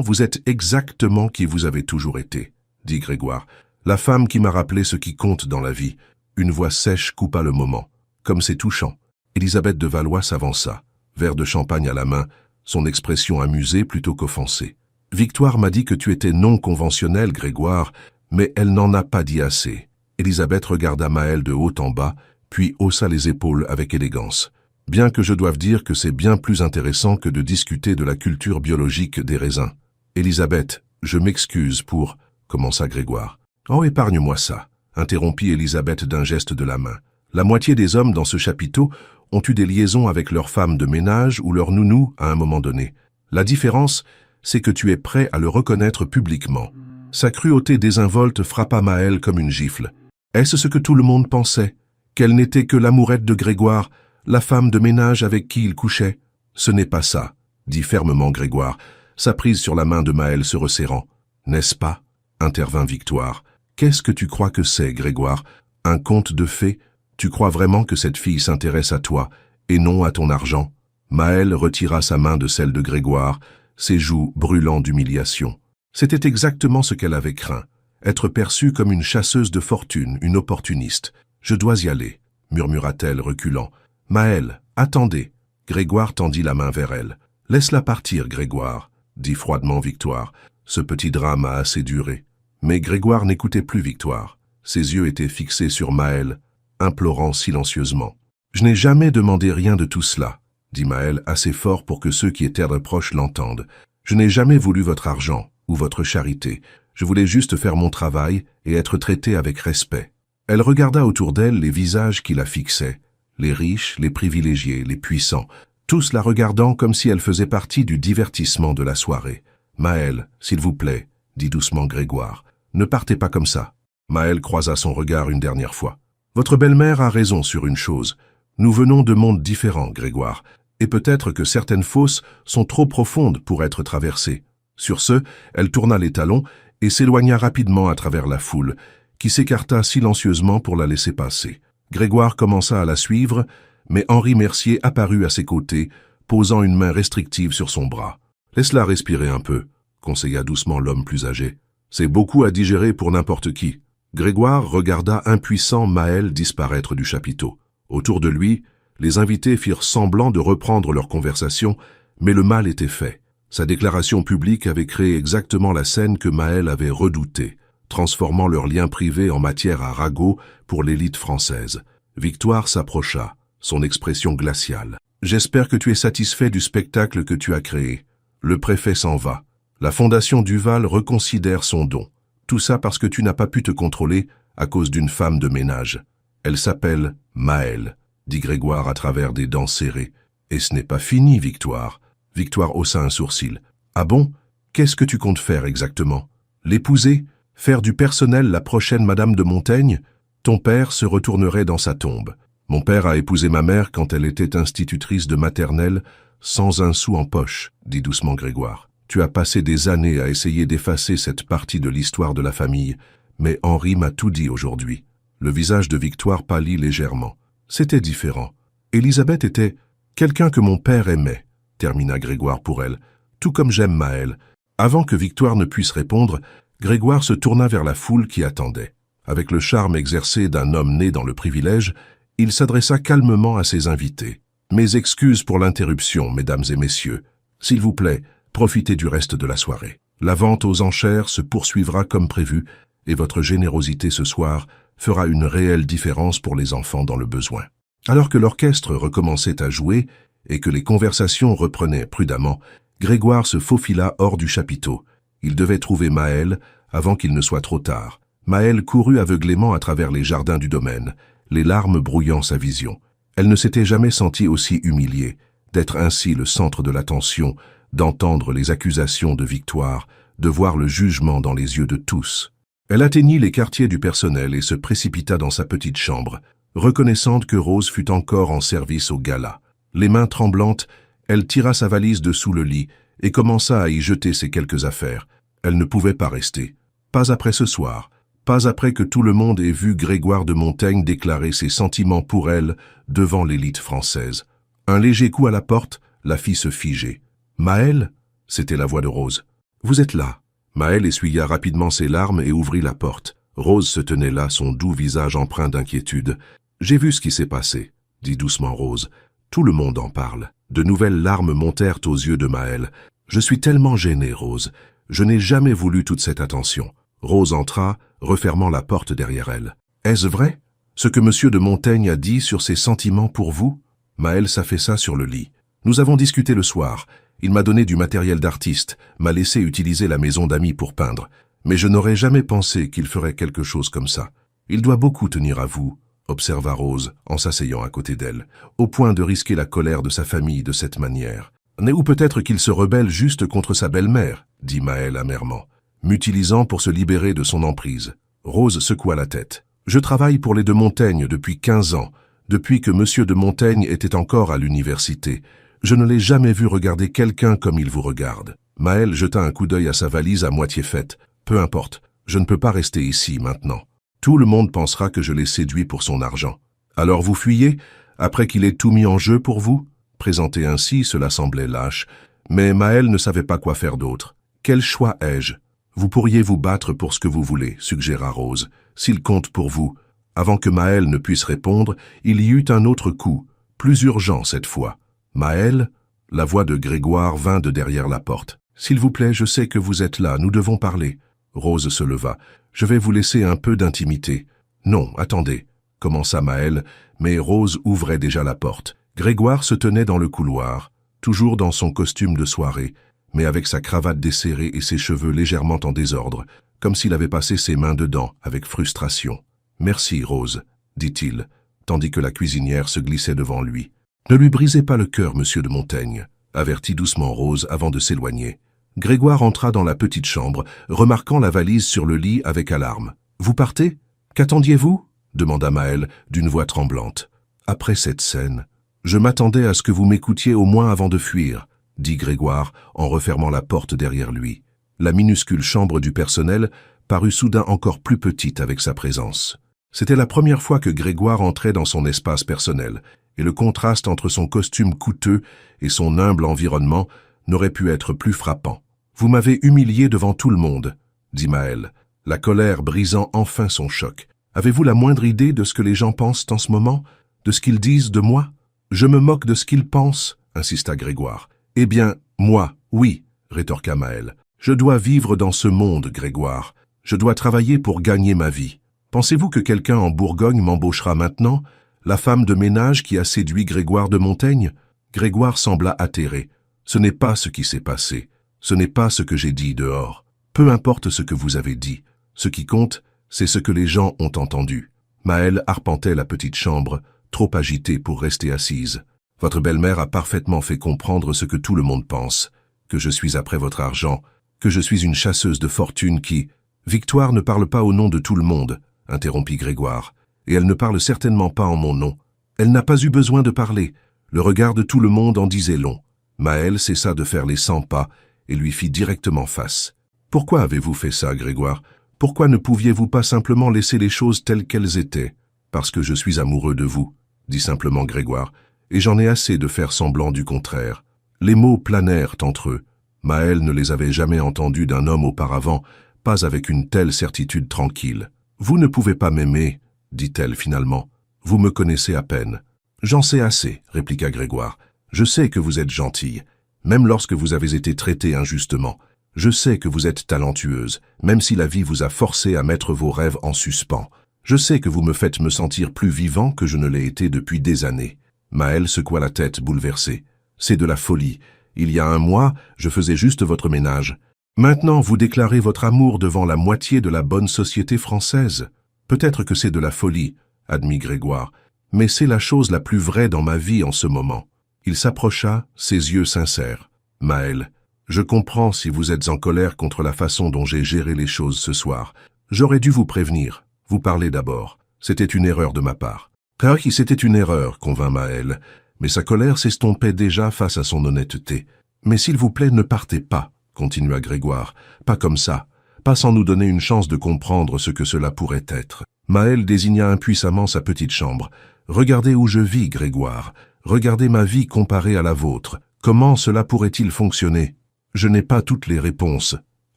vous êtes exactement qui vous avez toujours été, dit Grégoire. La femme qui m'a rappelé ce qui compte dans la vie. Une voix sèche coupa le moment. Comme c'est touchant. Élisabeth de Valois s'avança, verre de champagne à la main, son expression amusée plutôt qu'offensée. Victoire m'a dit que tu étais non conventionnel, Grégoire, mais elle n'en a pas dit assez. Élisabeth regarda Maëlle de haut en bas, puis haussa les épaules avec élégance. Bien que je doive dire que c'est bien plus intéressant que de discuter de la culture biologique des raisins. Élisabeth, je m'excuse pour... commença Grégoire. Oh, épargne-moi ça, interrompit Élisabeth d'un geste de la main. La moitié des hommes dans ce chapiteau ont eu des liaisons avec leur femme de ménage ou leur nounou à un moment donné. La différence, c'est que tu es prêt à le reconnaître publiquement. Sa cruauté désinvolte frappa Maëlle comme une gifle. Est-ce ce que tout le monde pensait? Qu'elle n'était que l'amourette de Grégoire, la femme de ménage avec qui il couchait? Ce n'est pas ça, dit fermement Grégoire, sa prise sur la main de Maëlle se resserrant. N'est-ce pas? Intervint Victoire. Qu'est-ce que tu crois que c'est, Grégoire? Un conte de fées? Tu crois vraiment que cette fille s'intéresse à toi, et non à ton argent? Maëlle retira sa main de celle de Grégoire, ses joues brûlant d'humiliation. C'était exactement ce qu'elle avait craint, être perçue comme une chasseuse de fortune, une opportuniste. « Je dois y aller », murmura-t-elle, reculant. « Maëlle, attendez !» Grégoire tendit la main vers elle. « Laisse-la partir, Grégoire », dit froidement Victoire. Ce petit drame a assez duré. Mais Grégoire n'écoutait plus Victoire. Ses yeux étaient fixés sur Maëlle, implorant silencieusement. « Je n'ai jamais demandé rien de tout cela », dit Maëlle assez fort pour que ceux qui étaient proches l'entendent. « Je n'ai jamais voulu votre argent ou votre charité. Je voulais juste faire mon travail et être traité avec respect. » Elle regarda autour d'elle les visages qui la fixaient, les riches, les privilégiés, les puissants, tous la regardant comme si elle faisait partie du divertissement de la soirée. « Maëlle, s'il vous plaît, » dit doucement Grégoire, « ne partez pas comme ça. » Maëlle croisa son regard une dernière fois. « Votre belle-mère a raison sur une chose. Nous venons de mondes différents, Grégoire, et peut-être que certaines fosses sont trop profondes pour être traversées. » Sur ce, elle tourna les talons et s'éloigna rapidement à travers la foule, qui s'écarta silencieusement pour la laisser passer. Grégoire commença à la suivre, mais Henri Mercier apparut à ses côtés, posant une main restrictive sur son bras. « Laisse-la respirer un peu », conseilla doucement l'homme plus âgé. « C'est beaucoup à digérer pour n'importe qui. » Grégoire regarda impuissant Maëlle disparaître du chapiteau. Autour de lui, les invités firent semblant de reprendre leur conversation, mais le mal était fait. Sa déclaration publique avait créé exactement la scène que Maëlle avait redoutée, transformant leur lien privé en matière à ragot pour l'élite française. Victoire s'approcha, son expression glaciale. « J'espère que tu es satisfait du spectacle que tu as créé. Le préfet s'en va. La Fondation Duval reconsidère son don. Tout ça parce que tu n'as pas pu te contrôler à cause d'une femme de ménage. Elle s'appelle Maëlle, dit Grégoire à travers des dents serrées. Et ce n'est pas fini, Victoire. » Victoire haussa un sourcil. « Ah bon? Qu'est-ce que tu comptes faire exactement? L'épouser? Faire du personnel la prochaine Madame de Montaigne? Ton père se retournerait dans sa tombe. Mon père a épousé ma mère quand elle était institutrice de maternelle, sans un sou en poche, dit doucement Grégoire. Tu as passé des années à essayer d'effacer cette partie de l'histoire de la famille, mais Henri m'a tout dit aujourd'hui. » Le visage de Victoire pâlit légèrement. C'était différent. Élisabeth était... Quelqu'un que mon père aimait, termina Grégoire pour elle, tout comme j'aime Maëlle. Avant que Victoire ne puisse répondre, Grégoire se tourna vers la foule qui attendait. Avec le charme exercé d'un homme né dans le privilège, il s'adressa calmement à ses invités. « Mes excuses pour l'interruption, mesdames et messieurs. S'il vous plaît, profitez du reste de la soirée. La vente aux enchères se poursuivra comme prévu et votre générosité ce soir fera une réelle différence pour les enfants dans le besoin. » Alors que l'orchestre recommençait à jouer et que les conversations reprenaient prudemment, Grégoire se faufila hors du chapiteau. Il devait trouver Maëlle avant qu'il ne soit trop tard. Maëlle courut aveuglément à travers les jardins du domaine, les larmes brouillant sa vision. Elle ne s'était jamais sentie aussi humiliée, d'être ainsi le centre de l'attention, d'entendre les accusations de Victoire, de voir le jugement dans les yeux de tous. Elle atteignit les quartiers du personnel et se précipita dans sa petite chambre, reconnaissante que Rose fût encore en service au gala. Les mains tremblantes, elle tira sa valise de sous le lit et commença à y jeter ses quelques affaires. Elle ne pouvait pas rester. Pas après ce soir, pas après que tout le monde ait vu Grégoire de Montaigne déclarer ses sentiments pour elle devant l'élite française. Un léger coup à la porte la fit se figer. « Maëlle » c'était la voix de Rose. « Vous êtes là ?» Maëlle essuya rapidement ses larmes et ouvrit la porte. Rose se tenait là, son doux visage empreint d'inquiétude. « J'ai vu ce qui s'est passé », dit doucement Rose. « Tout le monde en parle. » De nouvelles larmes montèrent aux yeux de Maëlle. « Je suis tellement gênée, Rose. Je n'ai jamais voulu toute cette attention. » Rose entra, refermant la porte derrière elle. « Est-ce vrai, ce que M. de Montaigne a dit sur ses sentiments pour vous ?» Maëlle s'affaissa sur le lit. « Nous avons discuté le soir. Il m'a donné du matériel d'artiste, m'a laissé utiliser la maison d'amis pour peindre. Mais je n'aurais jamais pensé qu'il ferait quelque chose comme ça. Il doit beaucoup tenir à vous, » observa Rose en s'asseyant à côté d'elle, au point de risquer la colère de sa famille de cette manière. « Ou peut-être qu'il se rebelle juste contre sa belle-mère, » dit Maëlle amèrement, m'utilisant pour se libérer de son emprise. Rose secoua la tête. « Je travaille pour les de Montaigne depuis 15 ans, depuis que M. de Montaigne était encore à l'université. Je ne l'ai jamais vu regarder quelqu'un comme il vous regarde. » Maëlle jeta un coup d'œil à sa valise à moitié faite. « Peu importe, je ne peux pas rester ici maintenant. Tout le monde pensera que je l'ai séduit pour son argent. Alors vous fuyez, après qu'il ait tout mis en jeu pour vous ?» Présenté ainsi, cela semblait lâche, mais Maëlle ne savait pas quoi faire d'autre. « Quel choix ai-je ? Vous pourriez vous battre pour ce que vous voulez, suggéra Rose, s'il compte pour vous. » Avant que Maëlle ne puisse répondre, il y eut un autre coup, plus urgent cette fois. « Maëlle ?» La voix de Grégoire vint de derrière la porte. « S'il vous plaît, je sais que vous êtes là, nous devons parler. » Rose se leva. « Je vais vous laisser un peu d'intimité. »« Non, attendez, » commença Maëlle, mais Rose ouvrait déjà la porte. Grégoire se tenait dans le couloir, toujours dans son costume de soirée, mais avec sa cravate desserrée et ses cheveux légèrement en désordre, comme s'il avait passé ses mains dedans avec frustration. « Merci, Rose, » dit-il, tandis que la cuisinière se glissait devant lui. « Ne lui brisez pas le cœur, monsieur de Montaigne, » avertit doucement Rose avant de s'éloigner. Grégoire entra dans la petite chambre, remarquant la valise sur le lit avec alarme. « Vous partez ? Qu'attendiez-vous » demanda Maëlle d'une voix tremblante. « Après cette scène, je m'attendais à ce que vous m'écoutiez au moins avant de fuir, » dit Grégoire en refermant la porte derrière lui. La minuscule chambre du personnel parut soudain encore plus petite avec sa présence. C'était la première fois que Grégoire entrait dans son espace personnel, et le contraste entre son costume coûteux et son humble environnement n'aurait pu être plus frappant. « Vous m'avez humilié devant tout le monde, » dit Maëlle, la colère brisant enfin son choc. « Avez-vous la moindre idée de ce que les gens pensent en ce moment, de ce qu'ils disent de moi ?»« Je me moque de ce qu'ils pensent, » insista Grégoire. « Eh bien, moi, oui, » rétorqua Maëlle. « Je dois vivre dans ce monde, Grégoire. Je dois travailler pour gagner ma vie. Pensez-vous que quelqu'un en Bourgogne m'embauchera maintenant, la femme de ménage qui a séduit Grégoire de Montaigne ?» Grégoire sembla atterré. « Ce n'est pas ce qui s'est passé. Ce n'est pas ce que j'ai dit dehors. Peu importe ce que vous avez dit. Ce qui compte, c'est ce que les gens ont entendu. » Maëlle arpentait la petite chambre, trop agitée pour rester assise. « Votre belle-mère a parfaitement fait comprendre ce que tout le monde pense, que je suis après votre argent, que je suis une chasseuse de fortune qui... » « Victoire ne parle pas au nom de tout le monde, » interrompit Grégoire, « et elle ne parle certainement pas en mon nom. Elle n'a pas eu besoin de parler. Le regard de tout le monde en disait long. » Maëlle cessa de faire les 100 pas et lui fit directement face. « Pourquoi avez-vous fait ça, Grégoire ? Pourquoi ne pouviez-vous pas simplement laisser les choses telles qu'elles étaient ? » « Parce que je suis amoureux de vous, » dit simplement Grégoire, et j'en ai assez de faire semblant du contraire. » Les mots planèrent entre eux. Maël ne les avait jamais entendus d'un homme auparavant, pas avec une telle certitude tranquille. « Vous ne pouvez pas m'aimer, » dit-elle finalement. « Vous me connaissez à peine. »« J'en sais assez, » répliqua Grégoire. « Je sais que vous êtes gentille, même lorsque vous avez été traitée injustement. Je sais que vous êtes talentueuse, même si la vie vous a forcé à mettre vos rêves en suspens. Je sais que vous me faites me sentir plus vivant que je ne l'ai été depuis des années. » Maël secoua la tête, bouleversée. « C'est de la folie. Il y a un mois, je faisais juste votre ménage. Maintenant, vous déclarez votre amour devant la moitié de la bonne société française. Peut-être que c'est de la folie, » admit Grégoire, « mais c'est la chose la plus vraie dans ma vie en ce moment. » Il s'approcha, ses yeux sincères. « Maël, je comprends si vous êtes en colère contre la façon dont j'ai géré les choses ce soir. J'aurais dû vous prévenir, vous parler d'abord. C'était une erreur de ma part. » « Car c'était une erreur, » convint Maël, mais sa colère s'estompait déjà face à son honnêteté. « Mais s'il vous plaît, ne partez pas, » continua Grégoire. « Pas comme ça, pas sans nous donner une chance de comprendre ce que cela pourrait être. » Maël désigna impuissamment sa petite chambre. « Regardez où je vis, Grégoire. Regardez ma vie comparée à la vôtre. Comment cela pourrait-il fonctionner? »« Je n'ai pas toutes les réponses, »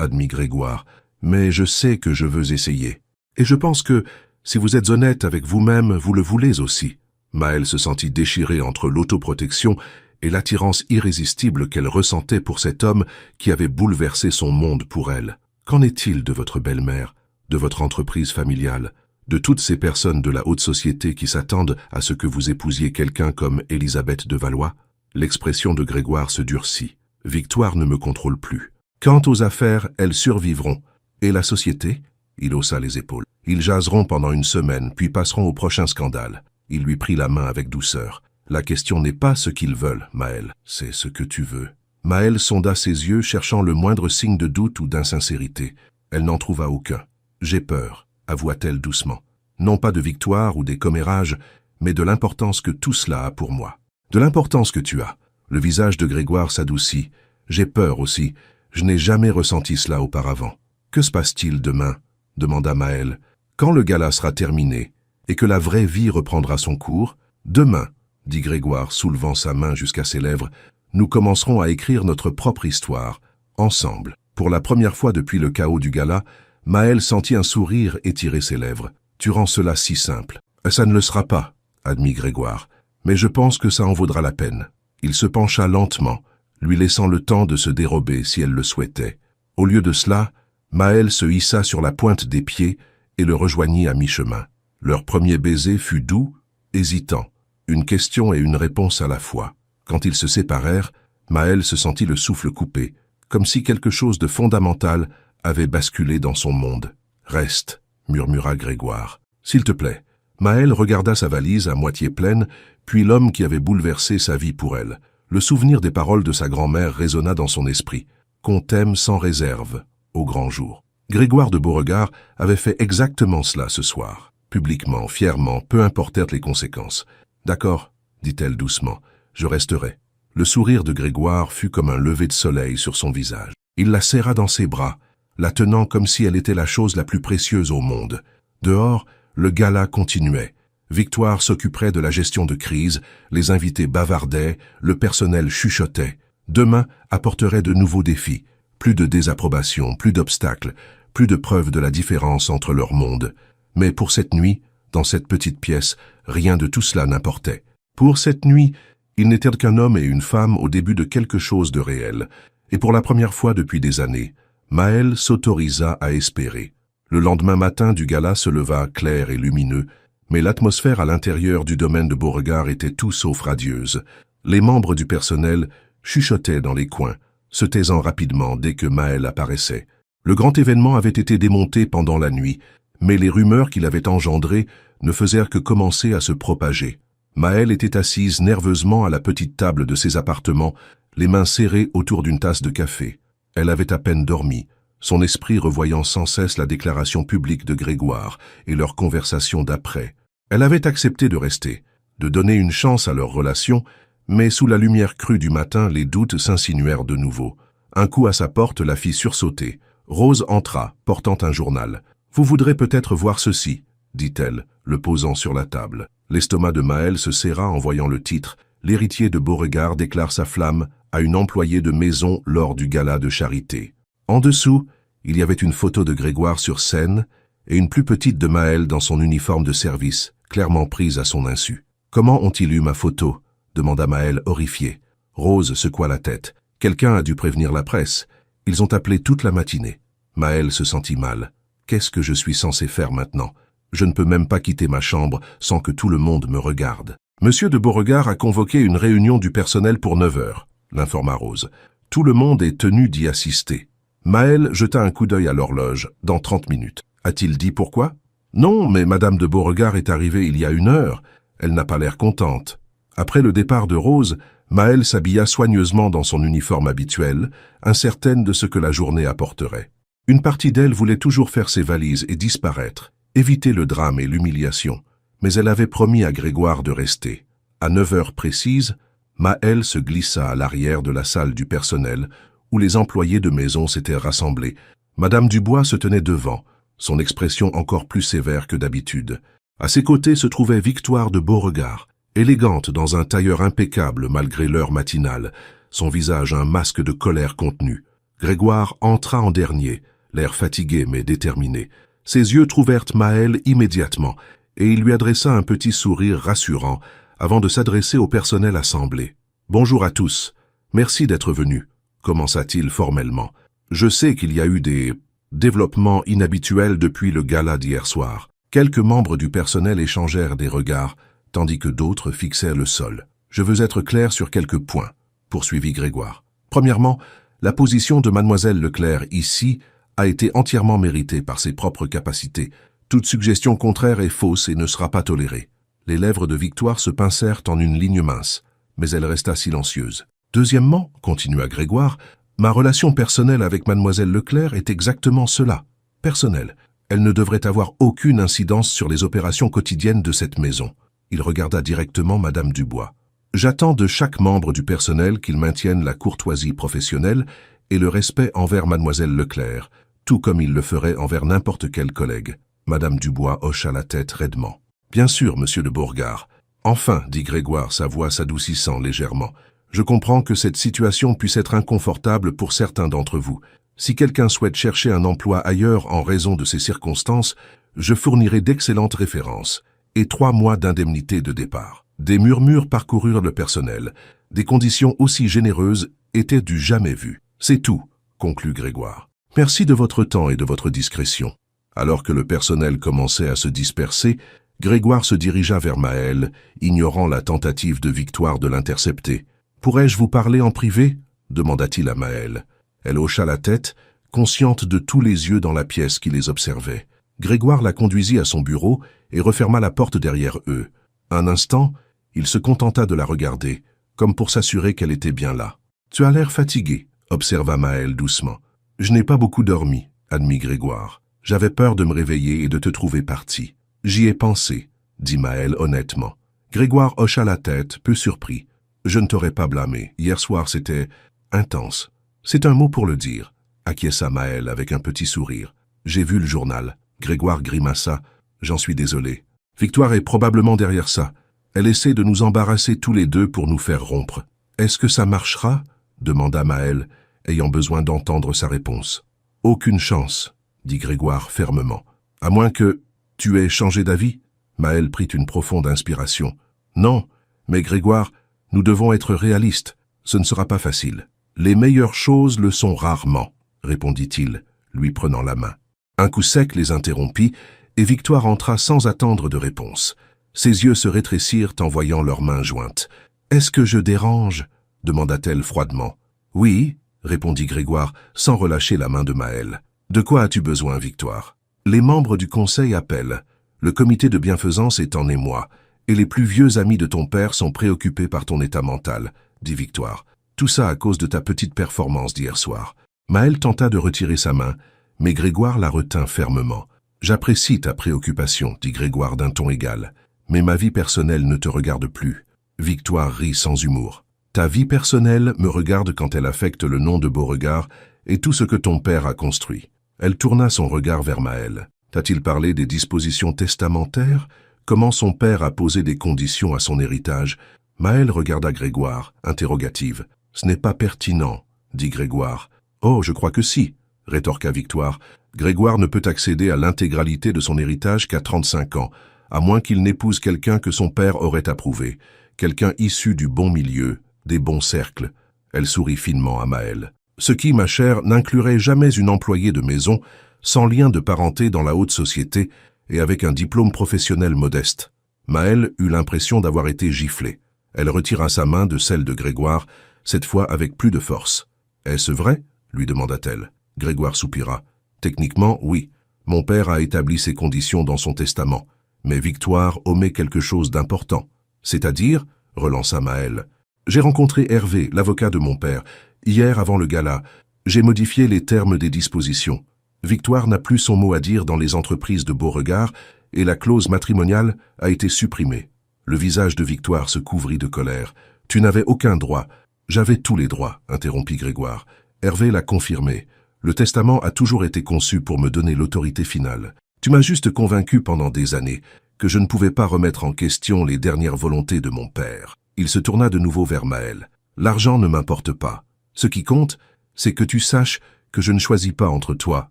admit Grégoire, « mais je sais que je veux essayer. Et je pense que, si vous êtes honnête avec vous-même, vous le voulez aussi. » Maël se sentit déchirée entre l'autoprotection et l'attirance irrésistible qu'elle ressentait pour cet homme qui avait bouleversé son monde pour elle. « Qu'en est-il de votre belle-mère, de votre entreprise familiale, de toutes ces personnes de la haute société qui s'attendent à ce que vous épousiez quelqu'un comme Élisabeth de Valois ?» L'expression de Grégoire se durcit. « Victoire ne me contrôle plus. Quant aux affaires, elles survivront. Et la société ?» Il haussa les épaules. « Ils jaseront pendant une semaine, puis passeront au prochain scandale. » Il lui prit la main avec douceur. « La question n'est pas ce qu'ils veulent, Maël, c'est ce que tu veux. » Maël sonda ses yeux, cherchant le moindre signe de doute ou d'insincérité. Elle n'en trouva aucun. « J'ai peur, » avoua-t-elle doucement. « Non pas de victoire ou des commérages, mais de l'importance que tout cela a pour moi. De l'importance que tu as. » Le visage de Grégoire s'adoucit. « J'ai peur aussi. Je n'ai jamais ressenti cela auparavant. »« Que se passe-t-il demain ?» demanda Maël. « Quand le gala sera terminé et que la vraie vie reprendra son cours, demain, » dit Grégoire, soulevant sa main jusqu'à ses lèvres, « nous commencerons à écrire notre propre histoire, ensemble. » Pour la première fois depuis le chaos du gala, Maël sentit un sourire étirer ses lèvres. « Tu rends cela si simple. »« Ça ne le sera pas, » admit Grégoire, « mais je pense que ça en vaudra la peine. » Il se pencha lentement, lui laissant le temps de se dérober si elle le souhaitait. Au lieu de cela, Maël se hissa sur la pointe des pieds et le rejoignit à mi-chemin. Leur premier baiser fut doux, hésitant, une question et une réponse à la fois. Quand ils se séparèrent, Maël se sentit le souffle coupé, comme si quelque chose de fondamental avait basculé dans son monde. « Reste, » murmura Grégoire. « S'il te plaît. » Maël regarda sa valise à moitié pleine, puis l'homme qui avait bouleversé sa vie pour elle. Le souvenir des paroles de sa grand-mère résonna dans son esprit. « Qu'on t'aime sans réserve, au grand jour. » Grégoire de Beauregard avait fait exactement cela ce soir. Publiquement, fièrement, peu importèrent les conséquences. « D'accord, » dit-elle doucement, « je resterai. » Le sourire de Grégoire fut comme un lever de soleil sur son visage. Il la serra dans ses bras, la tenant comme si elle était la chose la plus précieuse au monde. Dehors, le gala continuait. Victoire s'occuperait de la gestion de crise, les invités bavardaient, le personnel chuchotait. Demain apporterait de nouveaux défis. Plus de désapprobation, plus d'obstacles, plus de preuves de la différence entre leurs mondes. Mais pour cette nuit, dans cette petite pièce, rien de tout cela n'importait. Pour cette nuit, ils n'étaient qu'un homme et une femme au début de quelque chose de réel. Et pour la première fois depuis des années, Maël s'autorisa à espérer. Le lendemain matin du gala se leva clair et lumineux, mais l'atmosphère à l'intérieur du domaine de Beauregard était tout sauf radieuse. Les membres du personnel chuchotaient dans les coins, se taisant rapidement dès que Maël apparaissait. Le grand événement avait été démonté pendant la nuit, mais les rumeurs qu'il avait engendrées ne faisaient que commencer à se propager. Maël était assise nerveusement à la petite table de ses appartements, les mains serrées autour d'une tasse de café. Elle avait à peine dormi, son esprit revoyant sans cesse la déclaration publique de Grégoire et leur conversation d'après. Elle avait accepté de rester, de donner une chance à leur relation, mais sous la lumière crue du matin, les doutes s'insinuèrent de nouveau. Un coup à sa porte la fit sursauter. Rose entra, portant un journal. « Vous voudrez peut-être voir ceci » dit-elle, le posant sur la table. L'estomac de Maël se serra en voyant le titre l'héritier de Beauregard déclare sa flamme à une employée de maison lors du gala de charité. En dessous, il y avait une photo de Grégoire sur scène et une plus petite de Maëlle dans son uniforme de service, clairement prise à son insu. « Comment ont-ils eu ma photo ?» demanda Maëlle horrifiée. Rose secoua la tête. « Quelqu'un a dû prévenir la presse. Ils ont appelé toute la matinée. » Maëlle se sentit mal. « Qu'est-ce que je suis censé faire maintenant ? Je ne peux même pas quitter ma chambre sans que tout le monde me regarde. » Monsieur de Beauregard a convoqué une réunion du personnel pour 9 heures, l'informa Rose. Tout le monde est tenu d'y assister. Maëlle jeta un coup d'œil à l'horloge. Dans 30 minutes. A-t-il dit pourquoi? Non, mais Madame de Beauregard est arrivée il y a 1 heure. Elle n'a pas l'air contente. Après le départ de Rose, Maëlle s'habilla soigneusement dans son uniforme habituel, incertaine de ce que la journée apporterait. Une partie d'elle voulait toujours faire ses valises et disparaître, éviter le drame et l'humiliation. Mais elle avait promis à Grégoire de rester. À 9 heures précises, Maëlle se glissa à l'arrière de la salle du personnel, où les employés de maison s'étaient rassemblés. Madame Dubois se tenait devant, son expression encore plus sévère que d'habitude. À ses côtés se trouvait Victoire de Beauregard, élégante dans un tailleur impeccable malgré l'heure matinale, son visage un masque de colère contenue. Grégoire entra en dernier, l'air fatigué mais déterminé. Ses yeux trouvèrent Maëlle immédiatement, et il lui adressa un petit sourire rassurant avant de s'adresser au personnel assemblé. « Bonjour à tous. Merci d'être venus, » commença-t-il formellement. « Je sais qu'il y a eu des développements inhabituels depuis le gala d'hier soir. » Quelques membres du personnel échangèrent des regards, tandis que d'autres fixèrent le sol. « Je veux être clair sur quelques points, » poursuivit Grégoire. « Premièrement, la position de mademoiselle Leclerc ici a été entièrement méritée par ses propres capacités. Toute suggestion contraire est fausse et ne sera pas tolérée. » Les lèvres de Victoire se pincèrent en une ligne mince, mais elle resta silencieuse. « Deuxièmement, » continua Grégoire, « ma relation personnelle avec mademoiselle Leclerc est exactement cela, personnelle. Elle ne devrait avoir aucune incidence sur les opérations quotidiennes de cette maison. » Il regarda directement Madame Dubois. « J'attends de chaque membre du personnel qu'il maintienne la courtoisie professionnelle et le respect envers mademoiselle Leclerc, tout comme il le ferait envers n'importe quel collègue. » Madame Dubois hocha la tête raidement. « Bien sûr, monsieur de Beauregard. »« Enfin, » dit Grégoire, sa voix s'adoucissant légèrement, « je comprends que cette situation puisse être inconfortable pour certains d'entre vous. Si quelqu'un souhaite chercher un emploi ailleurs en raison de ces circonstances, je fournirai d'excellentes références et 3 mois d'indemnité de départ. » Des murmures parcoururent le personnel. Des conditions aussi généreuses étaient du jamais vu. « C'est tout, » conclut Grégoire. « Merci de votre temps et de votre discrétion. » Alors que le personnel commençait à se disperser, Grégoire se dirigea vers Maëlle, ignorant la tentative de Victoire de l'intercepter. « Pourrais-je vous parler en privé ?» demanda-t-il à Maëlle. Elle hocha la tête, consciente de tous les yeux dans la pièce qui les observaient. Grégoire la conduisit à son bureau et referma la porte derrière eux. Un instant, il se contenta de la regarder, comme pour s'assurer qu'elle était bien là. « Tu as l'air fatigué, » observa Maëlle doucement. « Je n'ai pas beaucoup dormi, » admit Grégoire. « J'avais peur de me réveiller et de te trouver parti. »« J'y ai pensé, » dit Maëlle honnêtement. Grégoire hocha la tête, peu surpris. « Je ne t'aurais pas blâmé. Hier soir, c'était intense. »« C'est un mot pour le dire, » acquiesça Maëlle avec un petit sourire. « J'ai vu le journal. » Grégoire grimaça. « J'en suis désolé. Victoire est probablement derrière ça. Elle essaie de nous embarrasser tous les deux pour nous faire rompre. »« Est-ce que ça marchera ?» demanda Maëlle, ayant besoin d'entendre sa réponse. « Aucune chance, » dit Grégoire fermement. « À moins que tu aies changé d'avis ?» Maëlle prit une profonde inspiration. « Non, mais Grégoire, nous devons être réalistes. Ce ne sera pas facile. »« Les meilleures choses le sont rarement, » répondit-il, lui prenant la main. Un coup sec les interrompit, et Victoire entra sans attendre de réponse. Ses yeux se rétrécirent en voyant leurs mains jointes. « Est-ce que je dérange ?» demanda-t-elle froidement. « Oui, » répondit Grégoire, sans relâcher la main de Maëlle. « De quoi as-tu besoin, Victoire ?»« Les membres du conseil appellent. Le comité de bienfaisance est en émoi, et les plus vieux amis de ton père sont préoccupés par ton état mental, » dit Victoire. « Tout ça à cause de ta petite performance d'hier soir. » Maëlle tenta de retirer sa main, mais Grégoire la retint fermement. « J'apprécie ta préoccupation, » dit Grégoire d'un ton égal, « mais ma vie personnelle ne te regarde plus. » Victoire rit sans humour. « Ta vie personnelle me regarde quand elle affecte le nom de Beauregard et tout ce que ton père a construit. » Elle tourna son regard vers Maëlle. « T'a-t-il parlé des dispositions testamentaires? Comment son père a posé des conditions à son héritage ?» Maëlle regarda Grégoire, interrogative. « Ce n'est pas pertinent, dit Grégoire. « Oh, je crois que si, rétorqua Victoire. Grégoire ne peut accéder à l'intégralité de son héritage qu'à 35 ans, à moins qu'il n'épouse quelqu'un que son père aurait approuvé, quelqu'un issu du bon milieu, des bons cercles. » Elle sourit finement à Maëlle. « Ce qui, ma chère, n'inclurait jamais une employée de maison, sans lien de parenté dans la haute société et avec un diplôme professionnel modeste. » Maëlle eut l'impression d'avoir été giflée. Elle retira sa main de celle de Grégoire, cette fois avec plus de force. « Est-ce vrai ?» lui demanda-t-elle. Grégoire soupira. « Techniquement, oui. Mon père a établi ces conditions dans son testament. Mais Victoire omet quelque chose d'important. C'est-à-dire, relança Maëlle. J'ai rencontré Hervé, l'avocat de mon père, hier avant le gala. J'ai modifié les termes des dispositions. Victoire n'a plus son mot à dire dans les entreprises de Beauregard et la clause matrimoniale a été supprimée. » Le visage de Victoire se couvrit de colère. « Tu n'avais aucun droit. »« J'avais tous les droits, » interrompit Grégoire. Hervé l'a confirmé. Le testament a toujours été conçu pour me donner l'autorité finale. Tu m'as juste convaincu pendant des années que je ne pouvais pas remettre en question les dernières volontés de mon père. Il se tourna de nouveau vers Maëlle. L'argent ne m'importe pas. Ce qui compte, c'est que tu saches que je ne choisis pas entre toi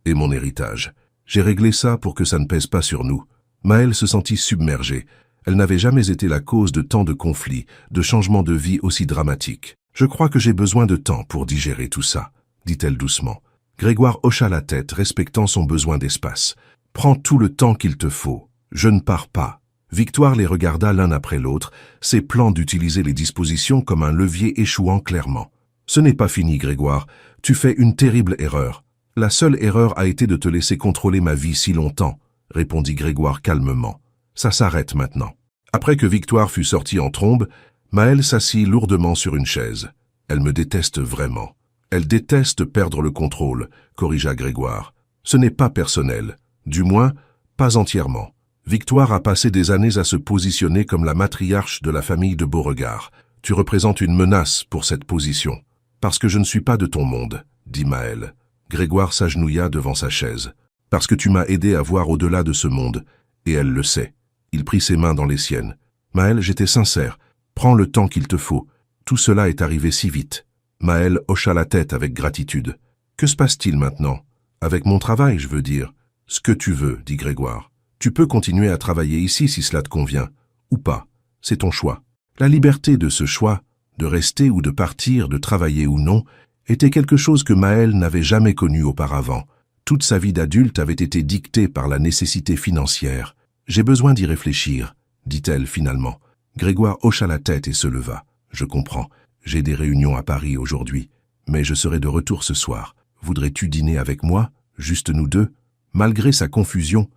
et mon héritage. J'ai réglé ça pour que ça ne pèse pas sur nous. Maëlle se sentit submergée. Elle n'avait jamais été la cause de tant de conflits, de changements de vie aussi dramatiques. Je crois que j'ai besoin de temps pour digérer tout ça, dit-elle doucement. Grégoire hocha la tête, respectant son besoin d'espace. Prends tout le temps qu'il te faut. Je ne pars pas. Victoire les regarda l'un après l'autre, ses plans d'utiliser les dispositions comme un levier échouant clairement. Ce n'est pas fini, Grégoire. Tu fais une terrible erreur. La seule erreur a été de te laisser contrôler ma vie si longtemps, répondit Grégoire calmement. Ça s'arrête maintenant. Après que Victoire fut sortie en trombe, Maëlle s'assit lourdement sur une chaise. Elle me déteste vraiment. Elle déteste perdre le contrôle, corrigea Grégoire. Ce n'est pas personnel. Du moins, pas entièrement. Victoire a passé des années à se positionner comme la matriarche de la famille de Beauregard. Tu représentes une menace pour cette position. Parce que je ne suis pas de ton monde, dit Maëlle. Grégoire s'agenouilla devant sa chaise. Parce que tu m'as aidé à voir au-delà de ce monde, et elle le sait. Il prit ses mains dans les siennes. Maëlle, j'étais sincère. Prends le temps qu'il te faut. Tout cela est arrivé si vite. Maëlle hocha la tête avec gratitude. Que se passe-t-il maintenant? Avec mon travail, je veux dire. Ce que tu veux, dit Grégoire. Tu peux continuer à travailler ici si cela te convient. Ou pas. C'est ton choix. La liberté de ce choix, de rester ou de partir, de travailler ou non, était quelque chose que Maëlle n'avait jamais connu auparavant. Toute sa vie d'adulte avait été dictée par la nécessité financière. J'ai besoin d'y réfléchir, dit-elle finalement. Grégoire hocha la tête et se leva. Je comprends. J'ai des réunions à Paris aujourd'hui, mais je serai de retour ce soir. Voudrais-tu dîner avec moi, juste nous deux? Malgré sa confusion,